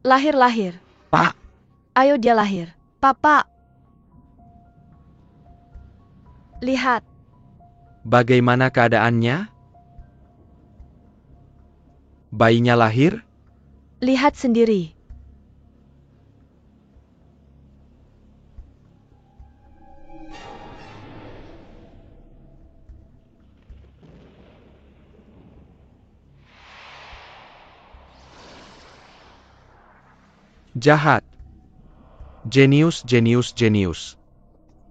Lahir. Pak, Ayo dia lahir. Papa. Lihat. bagaimana keadaannya? Bayinya lahir? Lihat sendiri. Jahat. Jenius.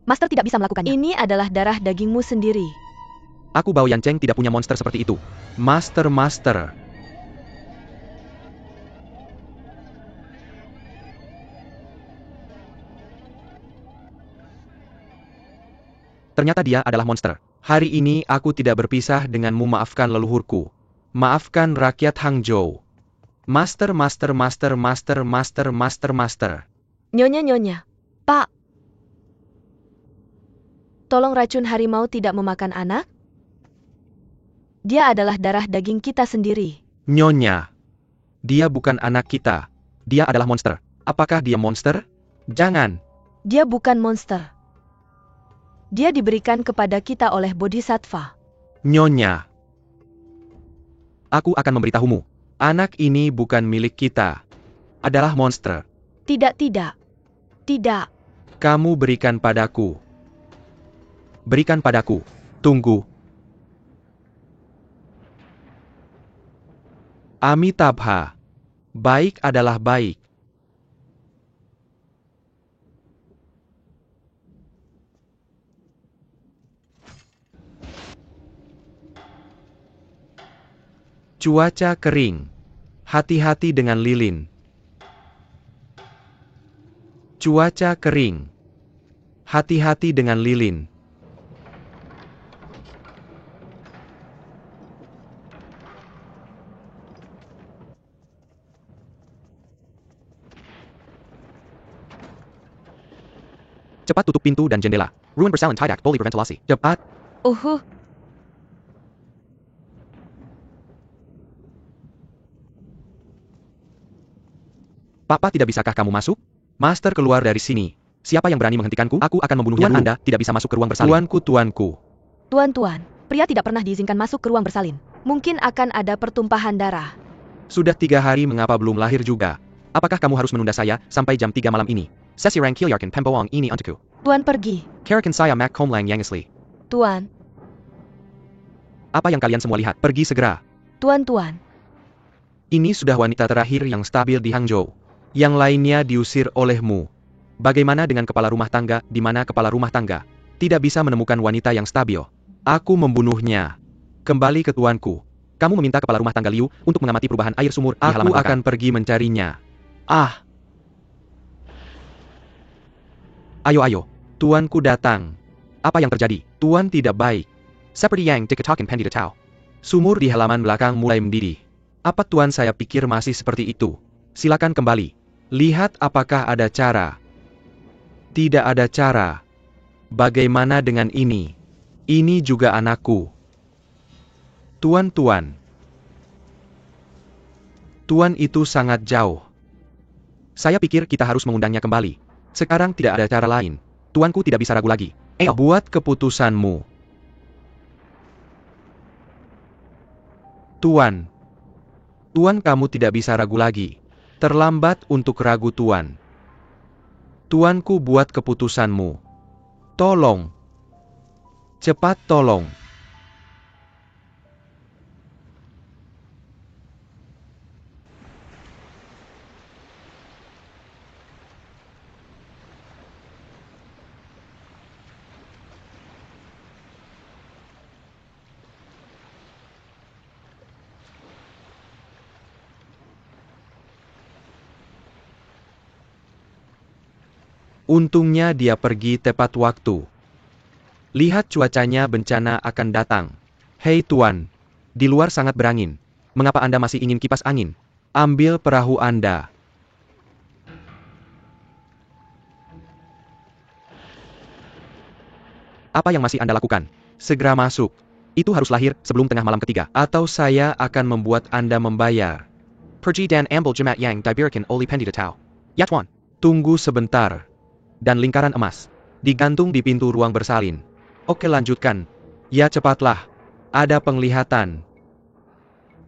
Master tidak bisa melakukannya. Ini adalah darah dagingmu sendiri. Aku Bao Yancheng tidak punya monster seperti itu. Master. Ternyata dia adalah monster. Hari ini aku tidak berpisah denganmu, maafkan leluhurku. Maafkan rakyat Hangzhou. Master. Nyonya. Pak. Tolong racun harimau tidak memakan anak? Dia adalah darah daging kita sendiri. Nyonya. Dia bukan anak kita. Dia adalah monster. Apakah dia monster? Jangan. Dia bukan monster. Dia diberikan kepada kita oleh Bodhisattva. Nyonya. Aku akan memberitahumu. Anak ini bukan milik kita. Adalah monster. Tidak. Kamu berikan padaku. Berikan padaku. Tunggu. Amitabha. Baik adalah baik. Cuaca kering. Hati-hati dengan lilin. Cuaca kering. Hati-hati dengan lilin. Cepat tutup pintu dan jendela. Ruang bersalin tidak boleh berventilasi. Cepat. Papa, tidak bisakah kamu masuk? Master, keluar dari sini. Siapa yang berani menghentikanku? Aku akan membunuhnya dulu. Anda tidak bisa masuk ke ruang bersalin. Tuanku. Tuan, pria tidak pernah diizinkan masuk ke ruang bersalin. Mungkin akan ada pertumpahan darah. Sudah 3 hari mengapa belum lahir juga? Apakah kamu harus menunda saya sampai jam 3 malam ini? Sesi rang kilyarkan pemboang ini untukku. Tuan pergi. Karakan saya mak komlang yang asli. Tuan. Apa yang kalian semua lihat? Pergi segera. Tuan. Ini sudah wanita terakhir yang stabil di Hangzhou. Yang lainnya diusir olehmu. Bagaimana dengan kepala rumah tangga, di mana kepala rumah tangga tidak bisa menemukan wanita yang stabil? Aku membunuhnya. Kembali ke tuanku. Kamu meminta kepala rumah tangga Liu untuk mengamati perubahan air sumur di halaman belakang. Aku akan pergi mencarinya. Ayo. Tuanku datang. Apa yang terjadi? Tuan tidak baik. Seperti yang dikatakan Pendi Tao. Sumur di halaman belakang mulai mendidih. Apa tuan saya pikir masih seperti itu? Silakan kembali. Lihat apakah ada cara. Tidak ada cara. Bagaimana dengan ini? Ini juga anakku. Tuan. Tuan itu sangat jauh. Saya pikir kita harus mengundangnya kembali. Sekarang tidak ada cara lain. Tuanku tidak bisa ragu lagi. Buat keputusanmu. Tuan, kamu tidak bisa ragu lagi. Terlambat untuk ragu, Tuan. Tuanku, buat keputusanmu. Tolong. Cepat tolong. Untungnya dia pergi tepat waktu. Lihat cuacanya, bencana akan datang. Hei Tuan, di luar sangat berangin. Mengapa Anda masih ingin kipas angin? Ambil perahu Anda. Apa yang masih Anda lakukan? Segera masuk. Itu harus lahir sebelum tengah malam ketiga. Atau saya akan membuat Anda membayar. Pergi dan ambil jemaat yang diberikan oleh Pendita Tau. Ya Tuan. Tunggu sebentar. Dan lingkaran emas. Digantung di pintu ruang bersalin. Oke lanjutkan. Ya cepatlah. Ada penglihatan.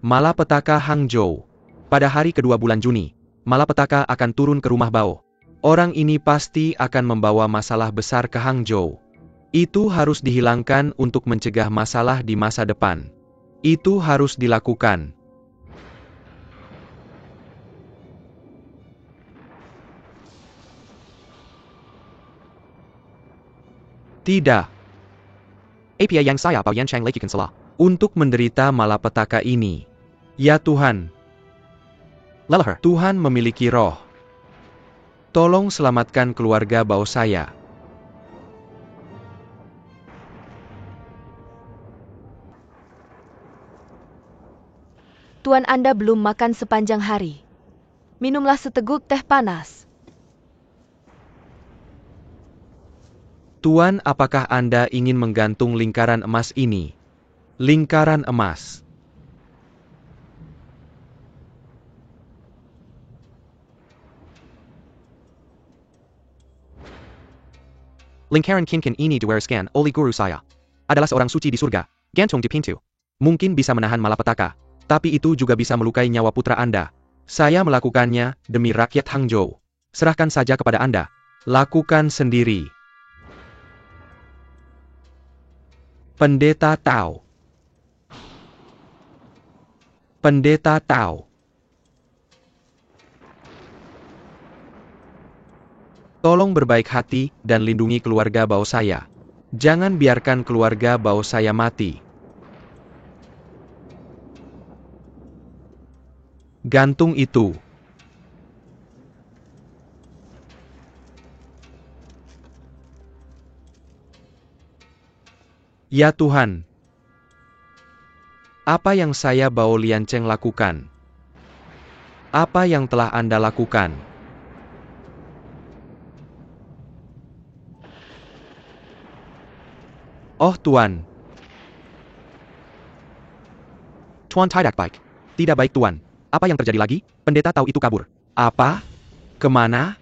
Malapetaka Hangzhou. Pada hari kedua bulan Juni, malapetaka akan turun ke rumah Bao. Orang ini pasti akan membawa masalah besar ke Hangzhou. Itu harus dihilangkan untuk mencegah masalah di masa depan. Itu harus dilakukan. Tidak. API yang saya Bao Yan Chang lakukan salah. Untuk menderita malapetaka ini. Ya Tuhan. Lelah. Tuhan memiliki roh. Tolong selamatkan keluarga Bao saya. Tuan Anda belum makan sepanjang hari. Minumlah seteguk teh panas. Tuan, apakah Anda ingin menggantung lingkaran emas ini? Lingkaran emas. Lingkaran kinkin ini diwariskan oleh guru saya. Adalah seorang suci di surga. Gantung di pintu. Mungkin bisa menahan malapetaka. Tapi itu juga bisa melukai nyawa putra Anda. Saya melakukannya demi rakyat Hangzhou. Serahkan saja kepada Anda. Lakukan sendiri. Pendeta Tau. Pendeta Tau. Tolong berbaik hati dan lindungi keluarga Bao saya. Jangan biarkan keluarga Bao saya mati. Gantung itu. Ya Tuhan. Apa yang saya Bao Liancheng lakukan? Apa yang telah Anda lakukan? Oh Tuan. Tuan tidak baik. Tidak baik Tuan. Apa yang terjadi lagi? Pendeta Tau itu kabur. Apa? Kemana?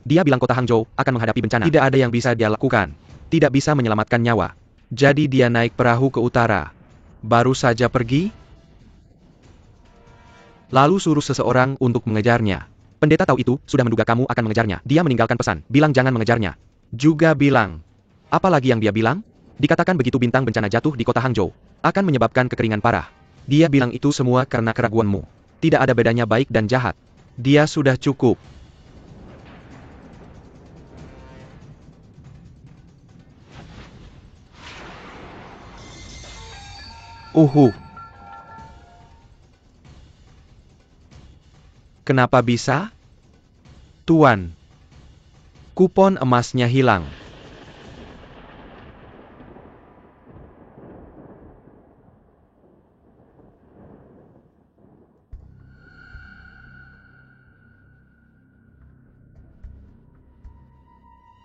Dia bilang kota Hangzhou akan menghadapi bencana. Tidak ada yang bisa dia lakukan. Tidak bisa menyelamatkan nyawa. Jadi dia naik perahu ke utara. Baru saja pergi. Lalu suruh seseorang untuk mengejarnya. Pendeta Tau itu sudah menduga kamu akan mengejarnya. Dia meninggalkan pesan. Bilang jangan mengejarnya. Juga bilang. Apa lagi yang dia bilang? Dikatakan begitu bintang bencana jatuh di kota Hangzhou. Akan menyebabkan kekeringan parah. Dia bilang itu semua karena keraguanmu. Tidak ada bedanya baik dan jahat. Dia sudah cukup. Kenapa bisa? Tuan. Kupon emasnya hilang.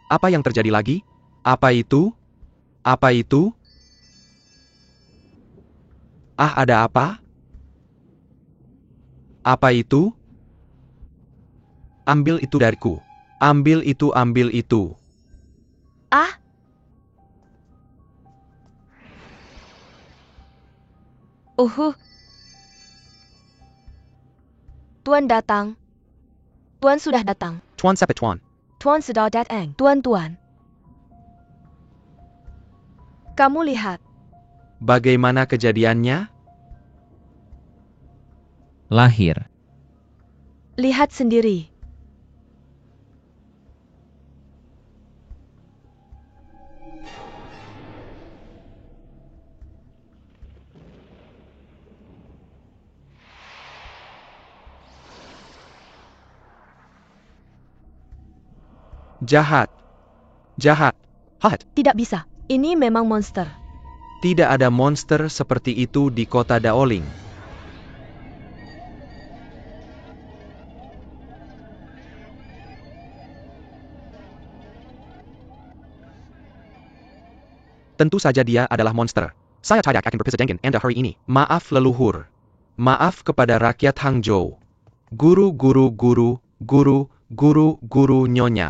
Apa yang terjadi lagi? Apa itu? Apa itu? Ah, ada apa? Apa itu? Ambil itu dariku. Ambil itu, ambil itu. Ah! Tuan datang. Tuan sudah datang. Tuan sepet Tuan. Tuan sudah datang. Tuan. Kamu lihat. Bagaimana kejadiannya? Lahir. Lihat sendiri. Jahat. Jahat. Hat. Tidak bisa. Ini memang monster. Tidak ada monster seperti itu di kota Daoling. Tentu saja dia adalah monster. Saya tidak akan berpisah dengan Anda hari ini. Maaf leluhur. Maaf kepada rakyat Hangzhou. Guru, Nyonya.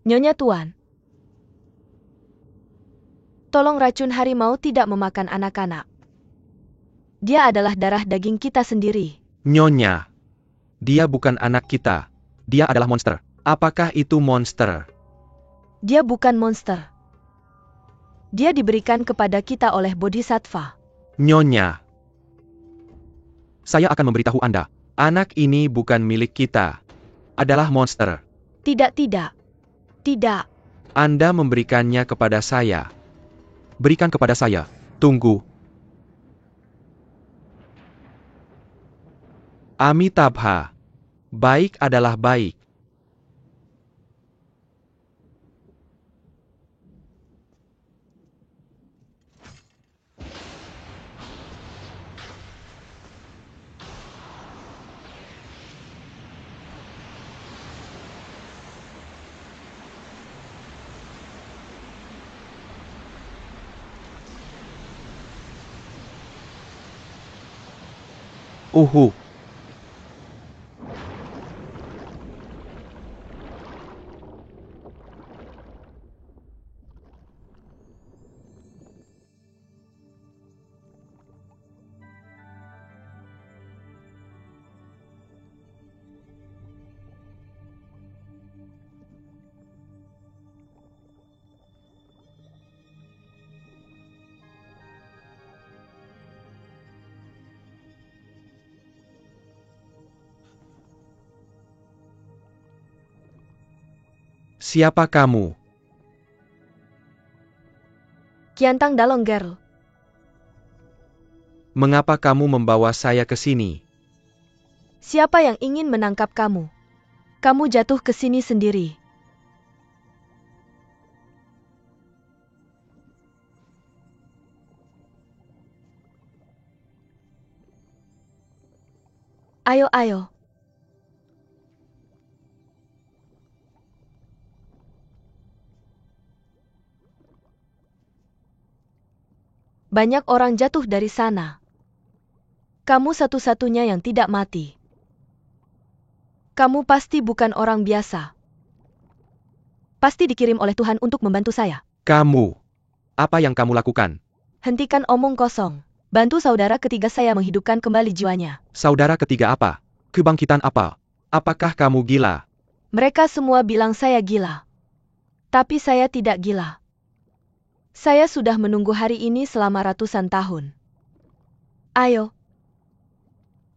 Nyonya Tuan. Tolong racun harimau tidak memakan anak-anak. Dia adalah darah daging kita sendiri. Nyonya. Dia bukan anak kita. Dia adalah monster. Apakah itu monster? Dia bukan monster. Dia diberikan kepada kita oleh Bodhisattva. Nyonya. Saya akan memberitahu Anda. Anak ini bukan milik kita. Adalah monster. Tidak. Anda memberikannya kepada saya. Berikan kepada saya. Tunggu. Amitabha. Baik adalah baik. Uhu. Siapa kamu? Kiantang Dalong Girl. Mengapa kamu membawa saya ke sini? Siapa yang ingin menangkap kamu? Kamu jatuh ke sini sendiri. Ayo. Banyak orang jatuh dari sana. Kamu satu-satunya yang tidak mati. Kamu pasti bukan orang biasa. Pasti dikirim oleh Tuhan untuk membantu saya. Kamu. Apa yang kamu lakukan? Hentikan omong kosong. Bantu saudara ketiga saya menghidupkan kembali jiwanya. Saudara ketiga apa? Kebangkitan apa? Apakah kamu gila? Mereka semua bilang saya gila. Tapi saya tidak gila. Saya sudah menunggu hari ini selama ratusan tahun. Ayo.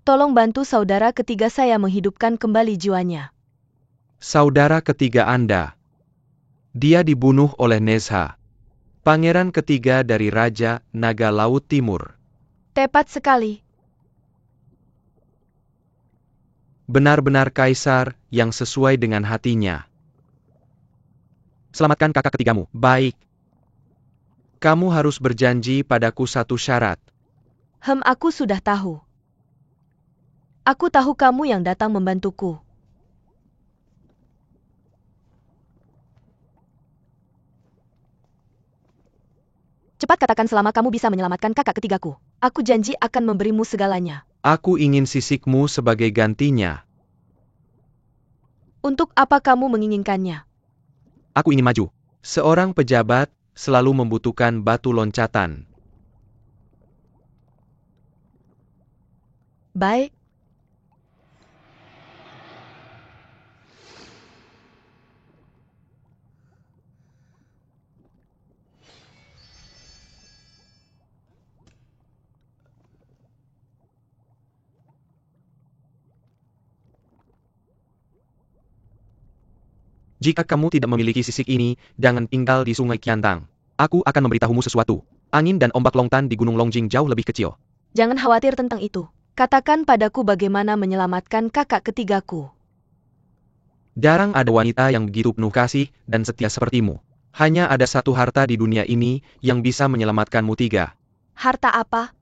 Tolong bantu saudara ketiga saya menghidupkan kembali jiwanya. Saudara ketiga Anda. Dia dibunuh oleh Nezha. Pangeran ketiga dari Raja Naga Laut Timur. Tepat sekali. Benar-benar kaisar yang sesuai dengan hatinya. Selamatkan kakak ketigamu. Baik. Kamu harus berjanji padaku satu syarat. Aku sudah tahu. Aku tahu kamu yang datang membantuku. Cepat katakan selama kamu bisa menyelamatkan kakak ketigaku. Aku janji akan memberimu segalanya. Aku ingin sisikmu sebagai gantinya. Untuk apa kamu menginginkannya? Aku ingin maju. Seorang pejabat selalu membutuhkan batu loncatan. Baik. Jika kamu tidak memiliki sisik ini, jangan tinggal di Sungai Kiantang. Aku akan memberitahumu sesuatu. Angin dan ombak Longtan di Gunung Longjing jauh lebih kecil. Jangan khawatir tentang itu. Katakan padaku bagaimana menyelamatkan kakak ketigaku. Jarang ada wanita yang begitu penuh kasih dan setia sepertimu. Hanya ada satu harta di dunia ini yang bisa menyelamatkanmu tiga. Harta apa?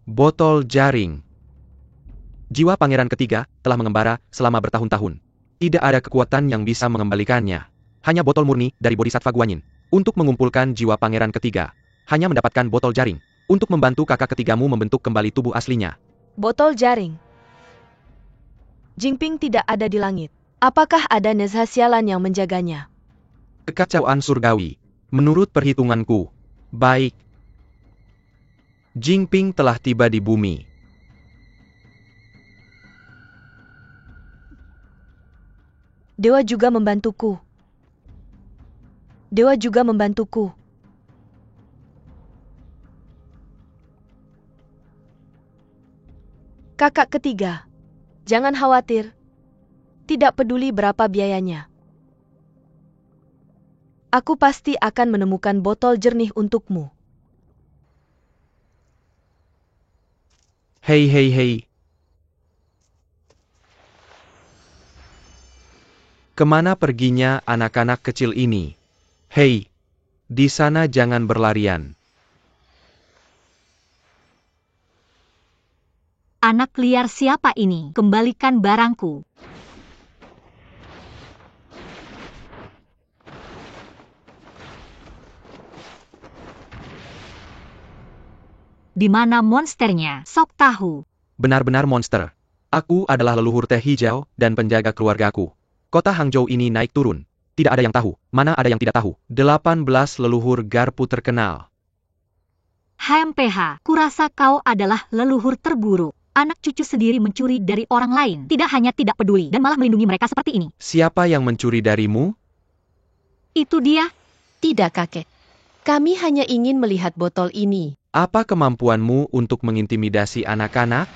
Botol jaring. Jiwa pangeran ketiga telah mengembara selama bertahun-tahun. Tidak ada kekuatan yang bisa mengembalikannya. Hanya botol murni dari Bodhisattva Guanyin. Untuk mengumpulkan jiwa pangeran ketiga. Hanya mendapatkan botol jaring. Untuk membantu kakak ketigamu membentuk kembali tubuh aslinya. Botol jaring. Jingping tidak ada di langit. Apakah ada nezha sialan yang menjaganya? Kekacauan surgawi. Menurut perhitunganku. Baik. Jingping telah tiba di bumi. Dewa juga membantuku. Dewa juga membantuku. Kakak ketiga. Jangan khawatir. Tidak peduli berapa biayanya. Aku pasti akan menemukan botol jernih untukmu. Hei hei hei. Kemana perginya anak-anak kecil ini? Hei, di sana jangan berlarian. Anak liar siapa ini? Kembalikan barangku. Di mana monsternya? Sok tahu. Benar-benar monster. Aku adalah leluhur teh hijau dan penjaga keluargaku. Kota Hangzhou ini naik turun. Tidak ada yang tahu, mana ada yang tidak tahu. 18 leluhur garpu terkenal. HMPH, kurasa kau adalah leluhur terburuk. Anak cucu sendiri mencuri dari orang lain. Tidak hanya tidak peduli dan malah melindungi mereka seperti ini. Siapa yang mencuri darimu? Itu dia. Tidak, kakek. Kami hanya ingin melihat botol ini. Apa kemampuanmu untuk mengintimidasi anak-anak?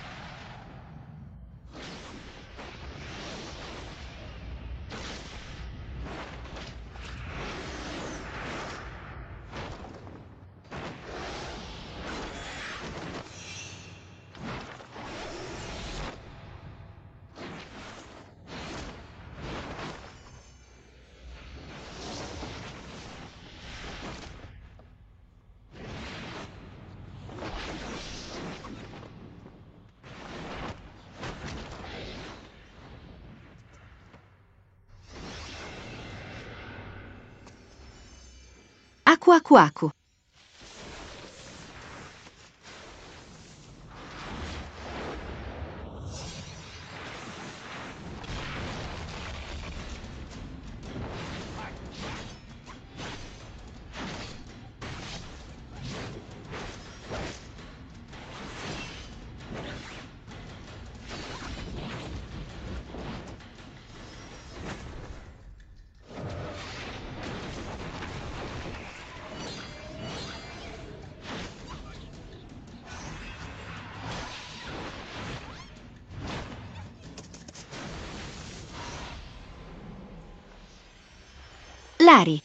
Aku. Lari.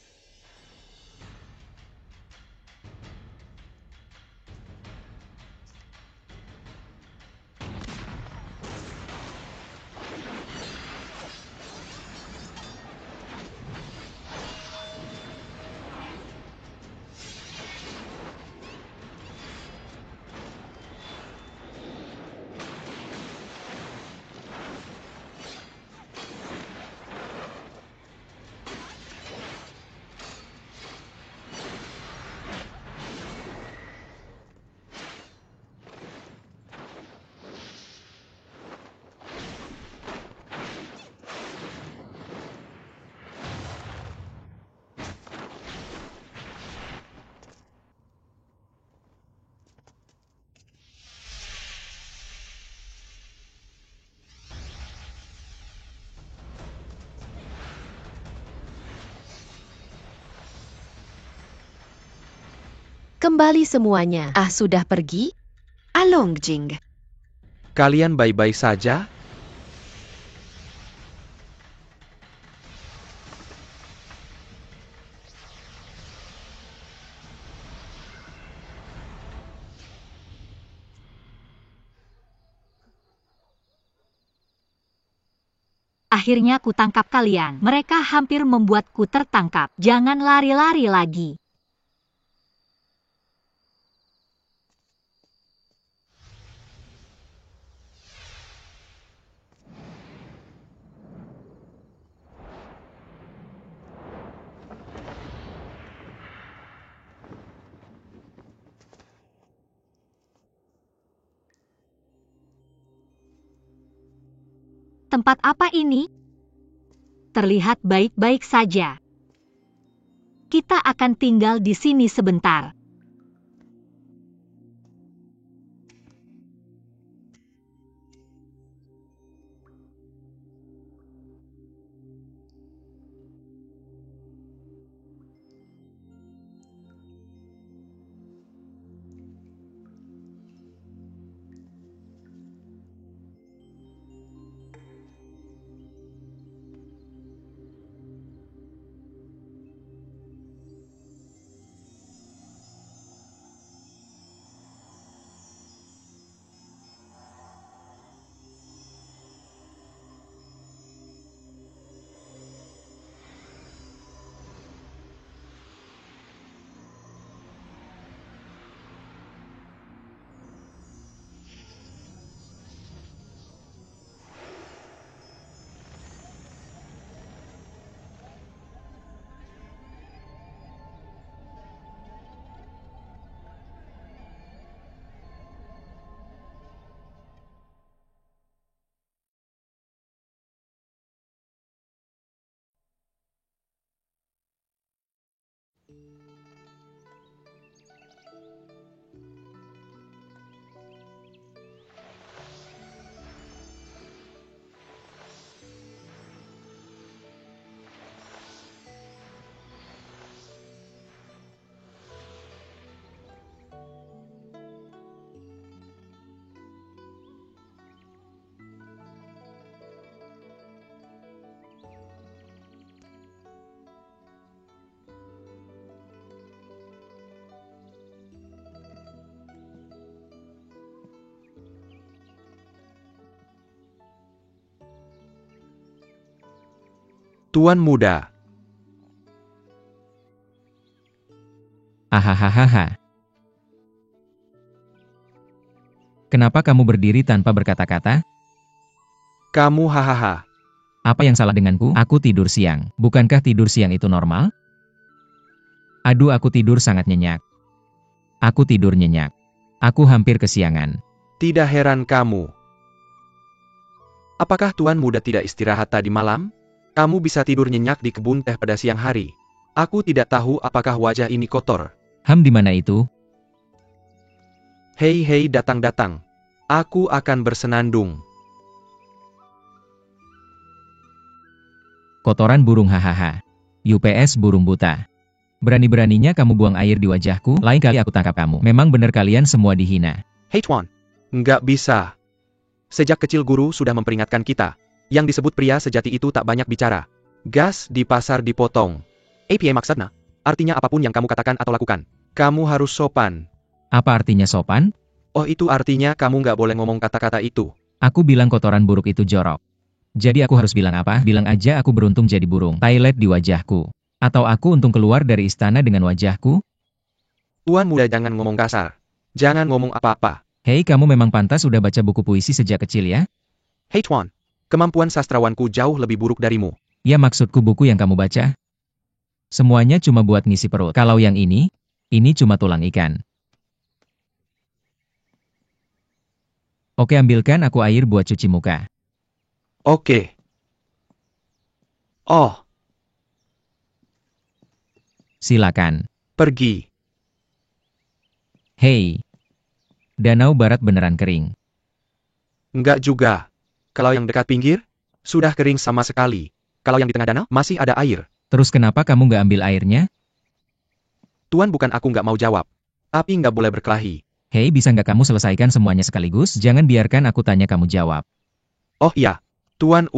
Kembali semuanya. Sudah pergi? Alongjing. Kalian baik-baik saja? Akhirnya kutangkap kalian. Mereka hampir membuatku tertangkap. Jangan lari-lari lagi. Tempat apa ini? Terlihat baik-baik saja. Kita akan tinggal di sini sebentar. Tuan muda. Ahahaha. Kenapa kamu berdiri tanpa berkata-kata? Kamu hahaha. Apa yang salah denganku? Aku tidur siang. Bukankah tidur siang itu normal? Aduh, aku tidur sangat nyenyak. Aku tidur nyenyak. Aku hampir kesiangan. Tidak heran kamu. Apakah tuan muda tidak istirahat tadi malam? Kamu bisa tidur nyenyak di kebun teh pada siang hari. Aku tidak tahu apakah wajah ini kotor. Di mana itu? Hei hei, datang-datang. Aku akan bersenandung. Kotoran burung, hahaha. UPS burung buta. Berani-beraninya kamu buang air di wajahku, lain kali aku tangkap kamu. Memang benar kalian semua dihina. Hei tuan. Nggak bisa. Sejak kecil guru sudah memperingatkan kita. Yang disebut pria sejati itu tak banyak bicara. Gas di pasar dipotong. APA maksudnya? Artinya apapun yang kamu katakan atau lakukan. Kamu harus sopan. Apa artinya sopan? Oh, itu artinya kamu nggak boleh ngomong kata-kata itu. Aku bilang kotoran buruk itu jorok. Jadi aku harus bilang apa? Bilang aja aku beruntung jadi burung. Toilet di wajahku. Atau aku untung keluar dari istana dengan wajahku? Tuan muda, jangan ngomong kasar. Jangan ngomong apa-apa. Hei, kamu memang pantas udah baca buku puisi sejak kecil ya? Hei tuan. Kemampuan sastrawanku jauh lebih buruk darimu. Ya, maksudku buku yang kamu baca. Semuanya cuma buat ngisi perut. Kalau yang ini cuma tulang ikan. Oke, ambilkan aku air buat cuci muka. Oke. Oh, Silakan. pergi. Hei. Danau Barat beneran kering. Enggak juga. Kalau yang dekat pinggir, sudah kering sama sekali. Kalau yang di tengah danau, masih ada air. Terus kenapa kamu nggak ambil airnya? Tuan, bukan aku nggak mau jawab. Tapi nggak boleh berkelahi. Hei, bisa nggak kamu selesaikan semuanya sekaligus? Jangan biarkan aku tanya kamu jawab. Oh iya, Tuan.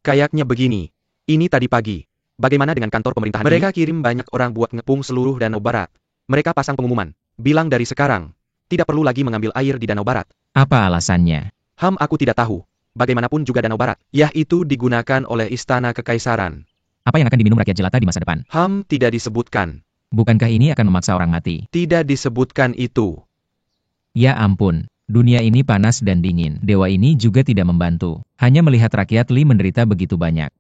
Kayaknya begini. Ini tadi pagi. Bagaimana dengan kantor pemerintahan? Mereka kirim banyak orang buat ngepung seluruh Danau Barat. Mereka pasang pengumuman. Bilang dari sekarang, tidak perlu lagi mengambil air di Danau Barat. Apa alasannya? Aku tidak tahu. Bagaimanapun juga Danau Barat, itu digunakan oleh Istana Kekaisaran. Apa yang akan diminum rakyat jelata di masa depan? Tidak disebutkan. Bukankah ini akan memaksa orang mati? Tidak disebutkan itu. Ya ampun, dunia ini panas dan dingin. Dewa ini juga tidak membantu. Hanya melihat rakyat Li menderita begitu banyak.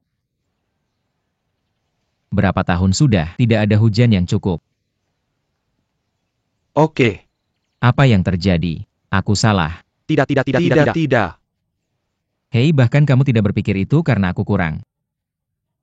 Berapa tahun sudah tidak ada hujan yang cukup? Oke. Apa yang terjadi? Aku salah. Tidak. Hei, bahkan kamu tidak berpikir itu karena aku kurang.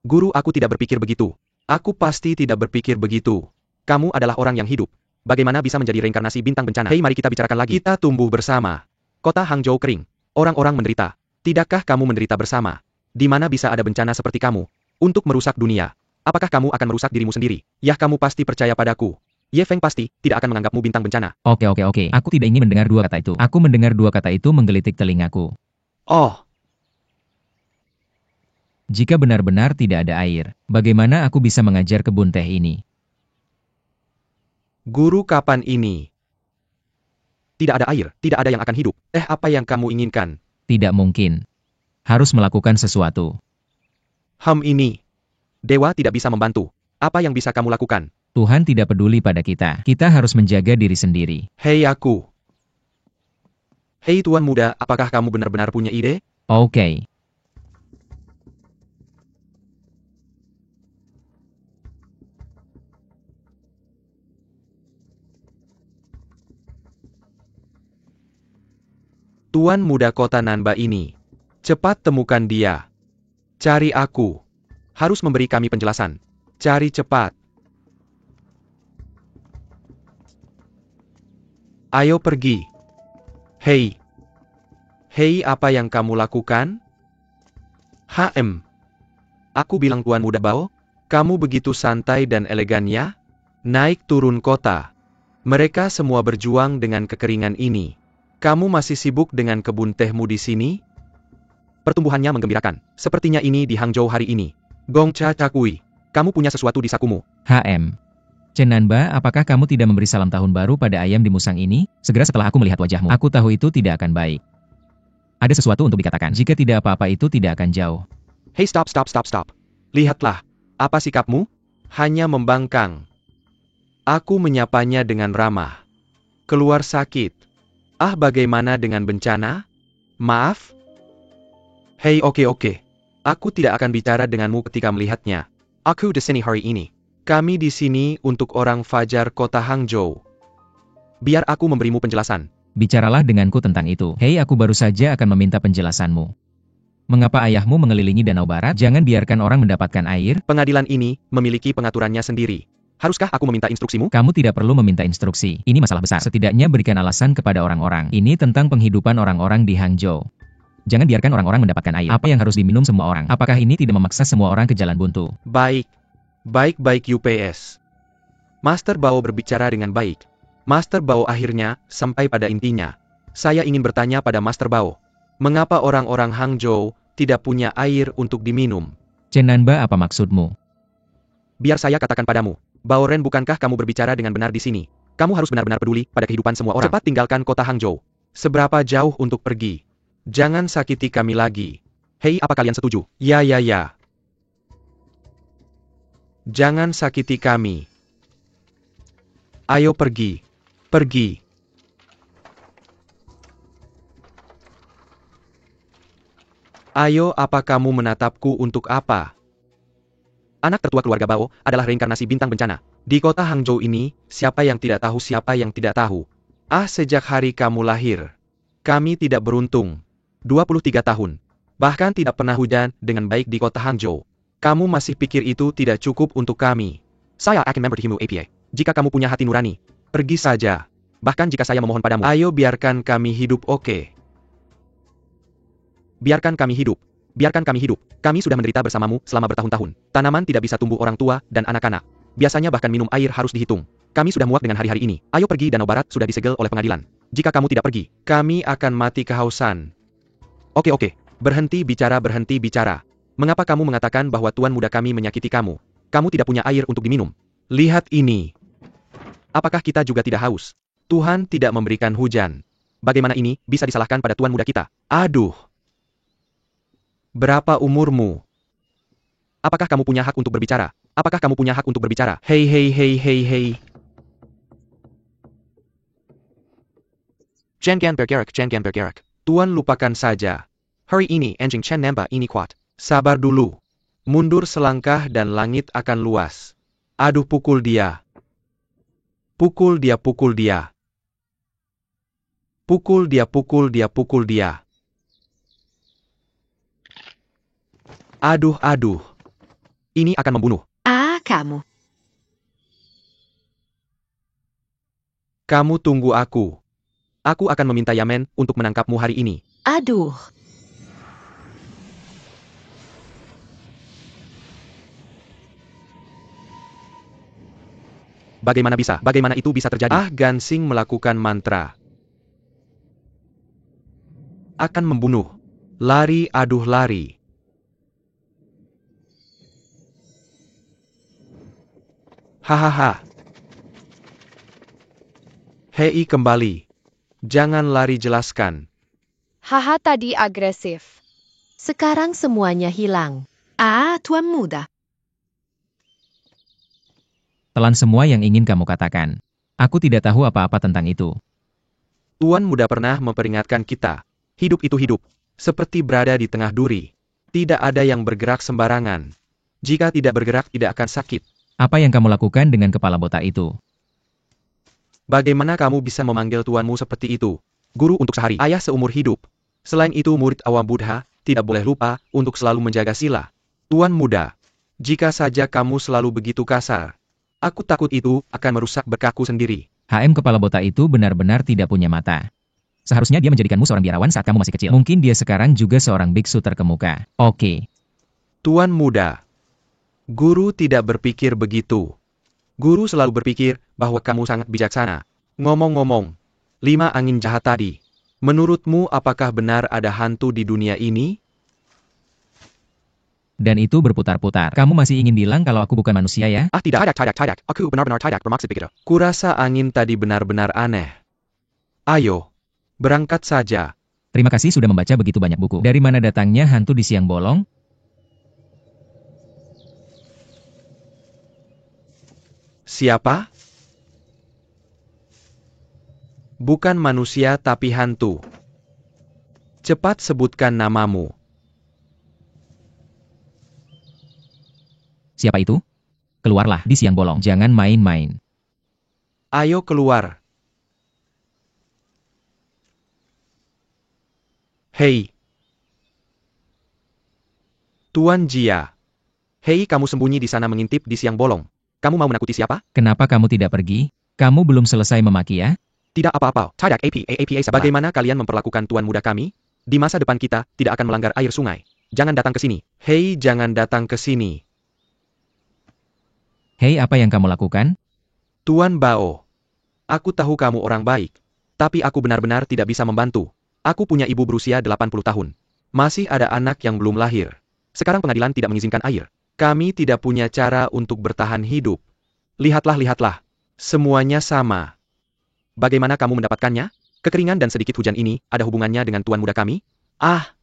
Guru, aku tidak berpikir begitu. Aku pasti tidak berpikir begitu. Kamu adalah orang yang hidup. Bagaimana bisa menjadi reinkarnasi bintang bencana? Hei, mari kita bicarakan lagi. Kita tumbuh bersama. Kota Hangzhou kering. Orang-orang menderita. Tidakkah kamu menderita bersama? Di mana bisa ada bencana seperti kamu? Untuk merusak dunia. Apakah kamu akan merusak dirimu sendiri? Yah, kamu pasti percaya padaku. Ye Feng pasti tidak akan menganggapmu bintang bencana. Oke. Aku tidak ingin mendengar dua kata itu. Aku mendengar dua kata itu menggelitik telingaku. Oh, Jika benar-benar tidak ada air, bagaimana aku bisa mengajar kebun teh ini? guru, kapan ini? Tidak ada air, tidak ada yang akan hidup. Apa yang kamu inginkan? Tidak mungkin. Harus melakukan sesuatu. Ini. Dewa tidak bisa membantu. Apa yang bisa kamu lakukan? Tuhan tidak peduli pada kita. Kita harus menjaga diri sendiri. Hei aku. Hei Tuan Muda, apakah kamu benar-benar punya ide? Oke. Tuan Muda kota Nanba ini. Cepat temukan dia. Cari aku. Harus memberi kami penjelasan. Cari cepat. Ayo pergi. Hei. Hei, apa yang kamu lakukan? Aku bilang Tuan Muda Bao, kamu begitu santai dan elegan ya? Naik turun kota. Mereka semua berjuang dengan kekeringan ini. Kamu masih sibuk dengan kebun tehmu di sini? Pertumbuhannya menggembirakan. Sepertinya ini di Hangzhou hari ini. Gong Cha Cakui, kamu punya sesuatu di sakumu. Chen Nanba, apakah kamu tidak memberi salam tahun baru pada ayam di musang ini? Segera setelah aku melihat wajahmu. Aku tahu itu tidak akan baik. Ada sesuatu untuk dikatakan. Jika tidak apa-apa itu tidak akan jauh. Hei, stop. Lihatlah. Apa sikapmu? Hanya membangkang. Aku menyapanya dengan ramah. Keluar sakit. Bagaimana dengan bencana? Maaf? Hei, oke. Aku tidak akan bicara denganmu ketika melihatnya. Aku di sini hari ini. Kami di sini untuk orang Fajar kota Hangzhou. Biar aku memberimu penjelasan. Bicaralah denganku tentang itu. Hei, aku baru saja akan meminta penjelasanmu. Mengapa ayahmu mengelilingi Danau Barat? Jangan biarkan orang mendapatkan air. Pengadilan ini memiliki pengaturannya sendiri. Haruskah aku meminta instruksimu? Kamu tidak perlu meminta instruksi. Ini masalah besar. Setidaknya berikan alasan kepada orang-orang. Ini tentang penghidupan orang-orang di Hangzhou. Jangan biarkan orang-orang mendapatkan air. Apa yang harus diminum semua orang? Apakah ini tidak memaksa semua orang ke jalan buntu? Baik UPS. Master Bao berbicara dengan baik. Master Bao akhirnya sampai pada intinya. Saya ingin bertanya pada Master Bao. Mengapa orang-orang Hangzhou tidak punya air untuk diminum? Chen Nanba, apa maksudmu? Biar saya katakan padamu. Bao Ren, bukankah kamu berbicara dengan benar di sini? Kamu harus benar-benar peduli pada kehidupan semua orang. Cepat tinggalkan kota Hangzhou. Seberapa jauh untuk pergi? Jangan sakiti kami lagi. Hei, apa kalian setuju? Ya. Jangan sakiti kami. Ayo pergi. Ayo, apa kamu menatapku untuk apa? Anak tertua keluarga Bao adalah reinkarnasi bintang bencana. Di kota Hangzhou ini, siapa yang tidak tahu siapa yang tidak tahu? Sejak hari kamu lahir. Kami tidak beruntung. 23 tahun. Bahkan tidak pernah hujan dengan baik di kota Hangzhou. Kamu masih pikir itu tidak cukup untuk kami? Saya akan member Himu APA. Jika kamu punya hati nurani, pergi saja. Bahkan jika saya memohon padamu, ayo biarkan kami hidup, oke? Biarkan kami hidup. Kami sudah menderita bersamamu selama bertahun-tahun. Tanaman tidak bisa tumbuh orang tua dan anak-anak. Biasanya bahkan minum air harus dihitung. Kami sudah muak dengan hari-hari ini. Ayo pergi, Danau Barat sudah disegel oleh pengadilan. Jika kamu tidak pergi, kami akan mati kehausan. Oke. Berhenti bicara. Mengapa kamu mengatakan bahwa Tuan Muda kami menyakiti kamu? Kamu tidak punya air untuk diminum. Lihat ini. Apakah kita juga tidak haus? Tuhan tidak memberikan hujan. Bagaimana ini bisa disalahkan pada Tuan Muda kita? Aduh. Berapa umurmu? Apakah kamu punya hak untuk berbicara? Hei. Jangan bergerak. Tuan, lupakan saja. Hari ini anjing Chen Nanba ini kuat. Sabar dulu. Mundur selangkah dan langit akan luas. Aduh, pukul dia. Pukul dia. Aduh, aduh. Ini akan membunuh. Ah, kamu. Kamu tunggu aku. Aku akan meminta Yamen untuk menangkapmu hari ini. Aduh. Bagaimana bisa? Bagaimana itu bisa terjadi? Ah, Gansing melakukan mantra. Akan membunuh. Lari, aduh lari. Hahaha. Hei kembali. Jangan lari, jelaskan. Haha, tadi agresif. Sekarang semuanya hilang. Ah, Tuan Muda. Telan semua yang ingin kamu katakan. Aku tidak tahu apa-apa tentang itu. Tuan Muda pernah memperingatkan kita. Hidup itu hidup. Seperti berada di tengah duri. Tidak ada yang bergerak sembarangan. Jika tidak bergerak tidak akan sakit. Apa yang kamu lakukan dengan kepala botak itu? Bagaimana kamu bisa memanggil tuanmu seperti itu? Guru untuk sehari, ayah seumur hidup. Selain itu murid awam Buddha, tidak boleh lupa untuk selalu menjaga sila. Tuan Muda, jika saja kamu selalu begitu kasar, aku takut itu akan merusak berkahku sendiri. HM kepala botak itu benar-benar tidak punya mata. Seharusnya dia menjadikanmu seorang biarawan saat kamu masih kecil. Mungkin dia sekarang juga seorang biksu terkemuka. Oke. Tuan Muda, guru tidak berpikir begitu. Guru selalu berpikir bahwa kamu sangat bijaksana. Ngomong-ngomong, 5 angin jahat tadi. Menurutmu apakah benar ada hantu di dunia ini? Dan itu berputar-putar. Kamu masih ingin bilang kalau aku bukan manusia ya? Ah tidak, tidak. Aku benar-benar tidak bermaksud begitu. Kurasa angin tadi benar-benar aneh. Ayo, berangkat saja. Terima kasih sudah membaca begitu banyak buku. Dari mana datangnya hantu di siang bolong? Siapa? Bukan manusia tapi hantu. Cepat sebutkan namamu. Siapa itu? Keluarlah di siang bolong. Jangan main-main. Ayo keluar. Hei. Tuan Jia. Hei, kamu sembunyi di sana mengintip di siang bolong. Kamu mau menakuti siapa? Kenapa kamu tidak pergi? Kamu belum selesai memaki ya? Tidak apa-apa. Tidak apa. Bagaimana kalian memperlakukan tuan muda kami? Di masa depan kita tidak akan melanggar air sungai. Jangan datang ke sini. Hei, jangan datang ke sini. Hei, apa yang kamu lakukan? Tuan Bao. Aku tahu kamu orang baik. Tapi aku benar-benar tidak bisa membantu. Aku punya ibu berusia 80 tahun. Masih ada anak yang belum lahir. Sekarang pengadilan tidak mengizinkan air. Kami tidak punya cara untuk bertahan hidup. Lihatlah. Semuanya sama. Bagaimana kamu mendapatkannya? Kekeringan dan sedikit hujan ini ada hubungannya dengan tuan muda kami? Ah.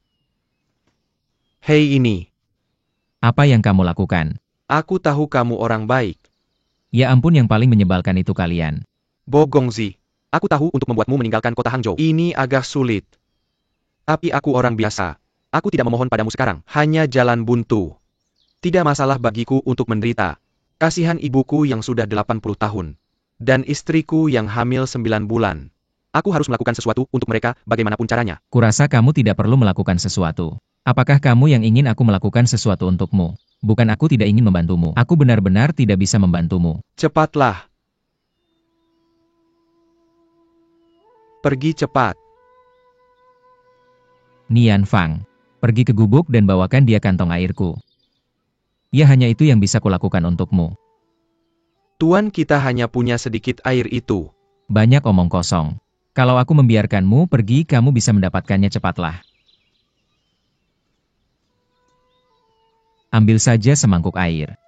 Hei ini. Apa yang kamu lakukan? Aku tahu kamu orang baik. Ya ampun, yang paling menyebalkan itu kalian. Bo Gongzi. Aku tahu untuk membuatmu meninggalkan kota Hangzhou. Ini agak sulit. Tapi aku orang biasa. Aku tidak memohon padamu sekarang. Hanya jalan buntu. Tidak masalah bagiku untuk menderita. Kasihan ibuku yang sudah 80 tahun. Dan istriku yang hamil 9 bulan. Aku harus melakukan sesuatu untuk mereka bagaimanapun caranya. Kurasa kamu tidak perlu melakukan sesuatu. Apakah kamu yang ingin aku melakukan sesuatu untukmu? Bukan, aku tidak ingin membantumu. Aku benar-benar tidak bisa membantumu. Cepatlah. Pergi cepat. Nian Fang. Pergi ke gubuk dan bawakan dia kantong airku. Ya, hanya itu yang bisa kulakukan untukmu. Tuan, kita hanya punya sedikit air itu. Banyak omong kosong. Kalau aku membiarkanmu pergi, kamu bisa mendapatkannya cepatlah. Ambil saja semangkuk air.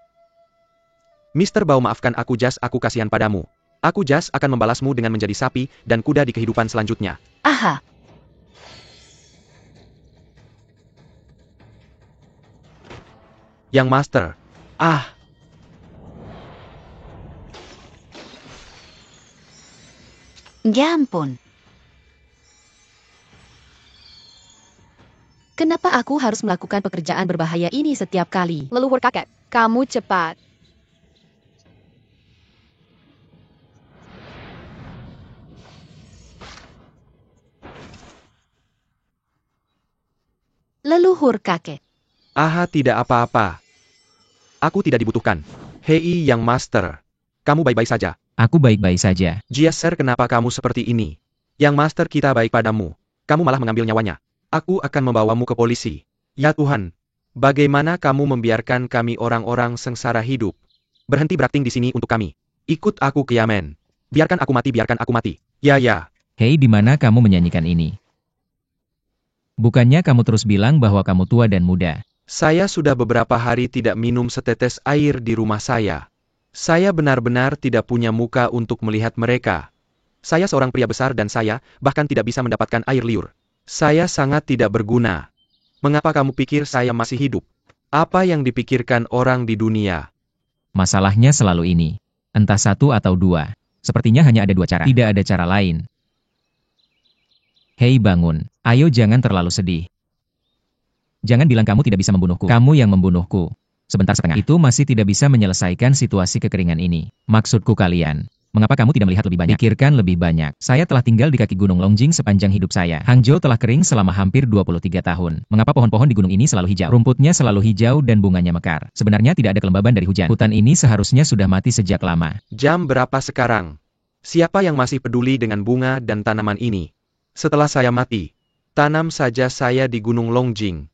Mr. Bao, maafkan aku Jas, aku kasihan padamu. Aku Jas akan membalasmu dengan menjadi sapi dan kuda di kehidupan selanjutnya. Aha. Yang Master. Ah. Ya ampun. Kenapa aku harus melakukan pekerjaan berbahaya ini setiap kali? Leluhur kakek, kamu cepat. Leluhur kakek. Aha, tidak apa-apa. Aku tidak dibutuhkan. Hei Yang Master. Kamu baik-baik saja. Aku baik-baik saja. Jieser, kenapa kamu seperti ini? Yang Master kita baik padamu. Kamu malah mengambil nyawanya. Aku akan membawamu ke polisi. Ya Tuhan. Bagaimana kamu membiarkan kami orang-orang sengsara hidup? Berhenti berakting di sini untuk kami. Ikut aku ke Yamen. Biarkan aku mati, biarkan aku mati. Ya, ya. Hei, di mana kamu menyanyikan ini? Bukannya kamu terus bilang bahwa kamu tua dan muda? Saya sudah beberapa hari tidak minum setetes air di rumah saya. Saya benar-benar tidak punya muka untuk melihat mereka. Saya seorang pria besar dan saya bahkan tidak bisa mendapatkan air liur. Saya sangat tidak berguna. Mengapa kamu pikir saya masih hidup? Apa yang dipikirkan orang di dunia? Masalahnya selalu ini. Entah satu atau dua. Sepertinya hanya ada dua cara. Tidak ada cara lain. Hei, bangun. Ayo, jangan terlalu sedih. Jangan bilang kamu tidak bisa membunuhku. Kamu yang membunuhku. Sebentar setengah. Itu masih tidak bisa menyelesaikan situasi kekeringan ini. Maksudku kalian. Mengapa kamu tidak melihat lebih banyak? Pikirkan lebih banyak. Saya telah tinggal di kaki Gunung Longjing sepanjang hidup saya. Hangzhou telah kering selama hampir 23 tahun. Mengapa pohon-pohon di gunung ini selalu hijau? Rumputnya selalu hijau dan bunganya mekar. Sebenarnya tidak ada kelembaban dari hujan. Hutan ini seharusnya sudah mati sejak lama. Jam berapa sekarang? Siapa yang masih peduli dengan bunga dan tanaman ini? Setelah saya mati, tanam saja saya di Gunung Longjing.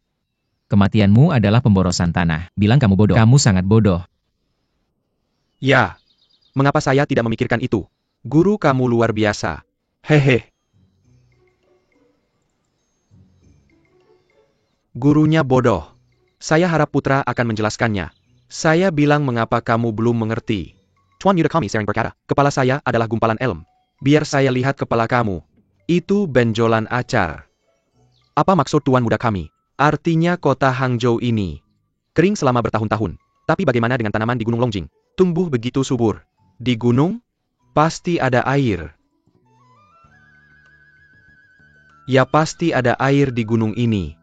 Kematianmu adalah pemborosan tanah. Bilang kamu bodoh. Kamu sangat bodoh. Ya. Mengapa saya tidak memikirkan itu? Guru kamu luar biasa. Hehe. Gurunya bodoh. Saya harap putra akan menjelaskannya. Saya bilang mengapa kamu belum mengerti. Tuan Muda kami sering berkata, kepala saya adalah gumpalan elm. Biar saya lihat kepala kamu. Itu benjolan acar. Apa maksud Tuan Muda kami? Artinya kota Hangzhou ini kering selama bertahun-tahun. Tapi bagaimana dengan tanaman di Gunung Longjing? Tumbuh begitu subur. Di gunung, pasti ada air. Ya, pasti ada air di gunung ini.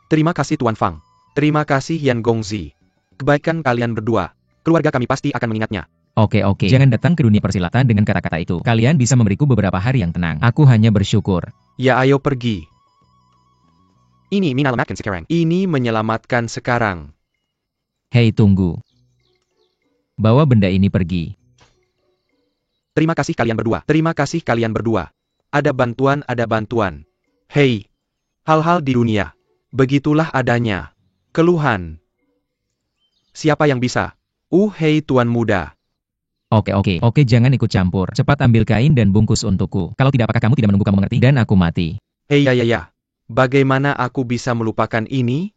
Terima kasih Tuan Fang. Terima kasih Yan Gongzi. Kebaikan kalian berdua. Keluarga kami pasti akan mengingatnya. Oke. Jangan datang ke dunia persilatan dengan kata-kata itu. Kalian bisa memberiku beberapa hari yang tenang. Aku hanya bersyukur. Ya, ayo pergi. Ini menyelamatkan sekarang. Ini menyelamatkan sekarang. Hei, tunggu. Bawa benda ini pergi. Terima kasih kalian berdua. Terima kasih kalian berdua. Ada bantuan, ada bantuan. Hei. Hal-hal di dunia. Begitulah adanya. Keluhan. Siapa yang bisa? Hei Tuan Muda. Oke, jangan ikut campur. Cepat ambil kain dan bungkus untukku. Kalau tidak, apakah kamu tidak menunggu kamu mengerti dan aku mati? Hei, ya. Bagaimana aku bisa melupakan ini?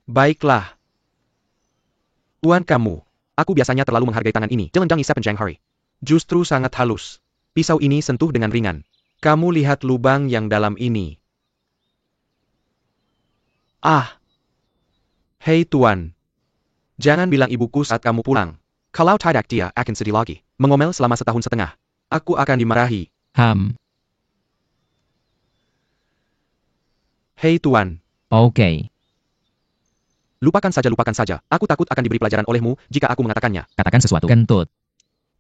Baiklah. Tuan kamu, aku biasanya terlalu menghargai tangan ini. Jelenjangi sepanjang hari. Justru sangat halus. Pisau ini sentuh dengan ringan. Kamu lihat lubang yang dalam ini. Ah. Hei Tuan. Jangan bilang ibuku saat kamu pulang. Kalau tidak dia akan sedih lagi. Mengomel selama setahun setengah. Aku akan dimarahi. Hei Tuan. Oke. Lupakan saja. Aku takut akan diberi pelajaran olehmu jika aku mengatakannya. Katakan sesuatu. Kentut.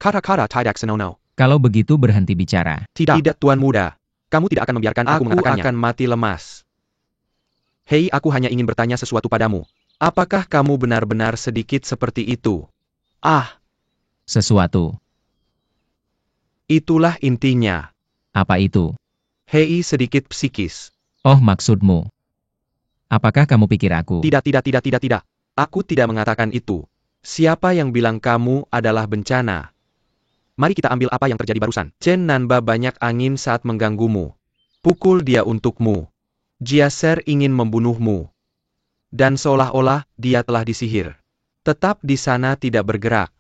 Kata-kata tidak senonoh. Kalau begitu berhenti bicara. Tidak Tuan Muda. Kamu tidak akan membiarkan aku mengatakannya. Aku akan mati lemas. Hei, aku hanya ingin bertanya sesuatu padamu. Apakah kamu benar-benar sedikit seperti itu? Ah. Sesuatu. Itulah intinya. Apa itu? Hei, sedikit psikis. Oh, maksudmu. Apakah kamu pikir aku? Tidak. Aku tidak mengatakan itu. Siapa yang bilang kamu adalah bencana? Mari kita ambil apa yang terjadi barusan. Chen Nanba banyak angin saat mengganggumu. Pukul dia untukmu. Jieser ingin membunuhmu. Dan seolah-olah dia telah disihir. Tetap di sana tidak bergerak.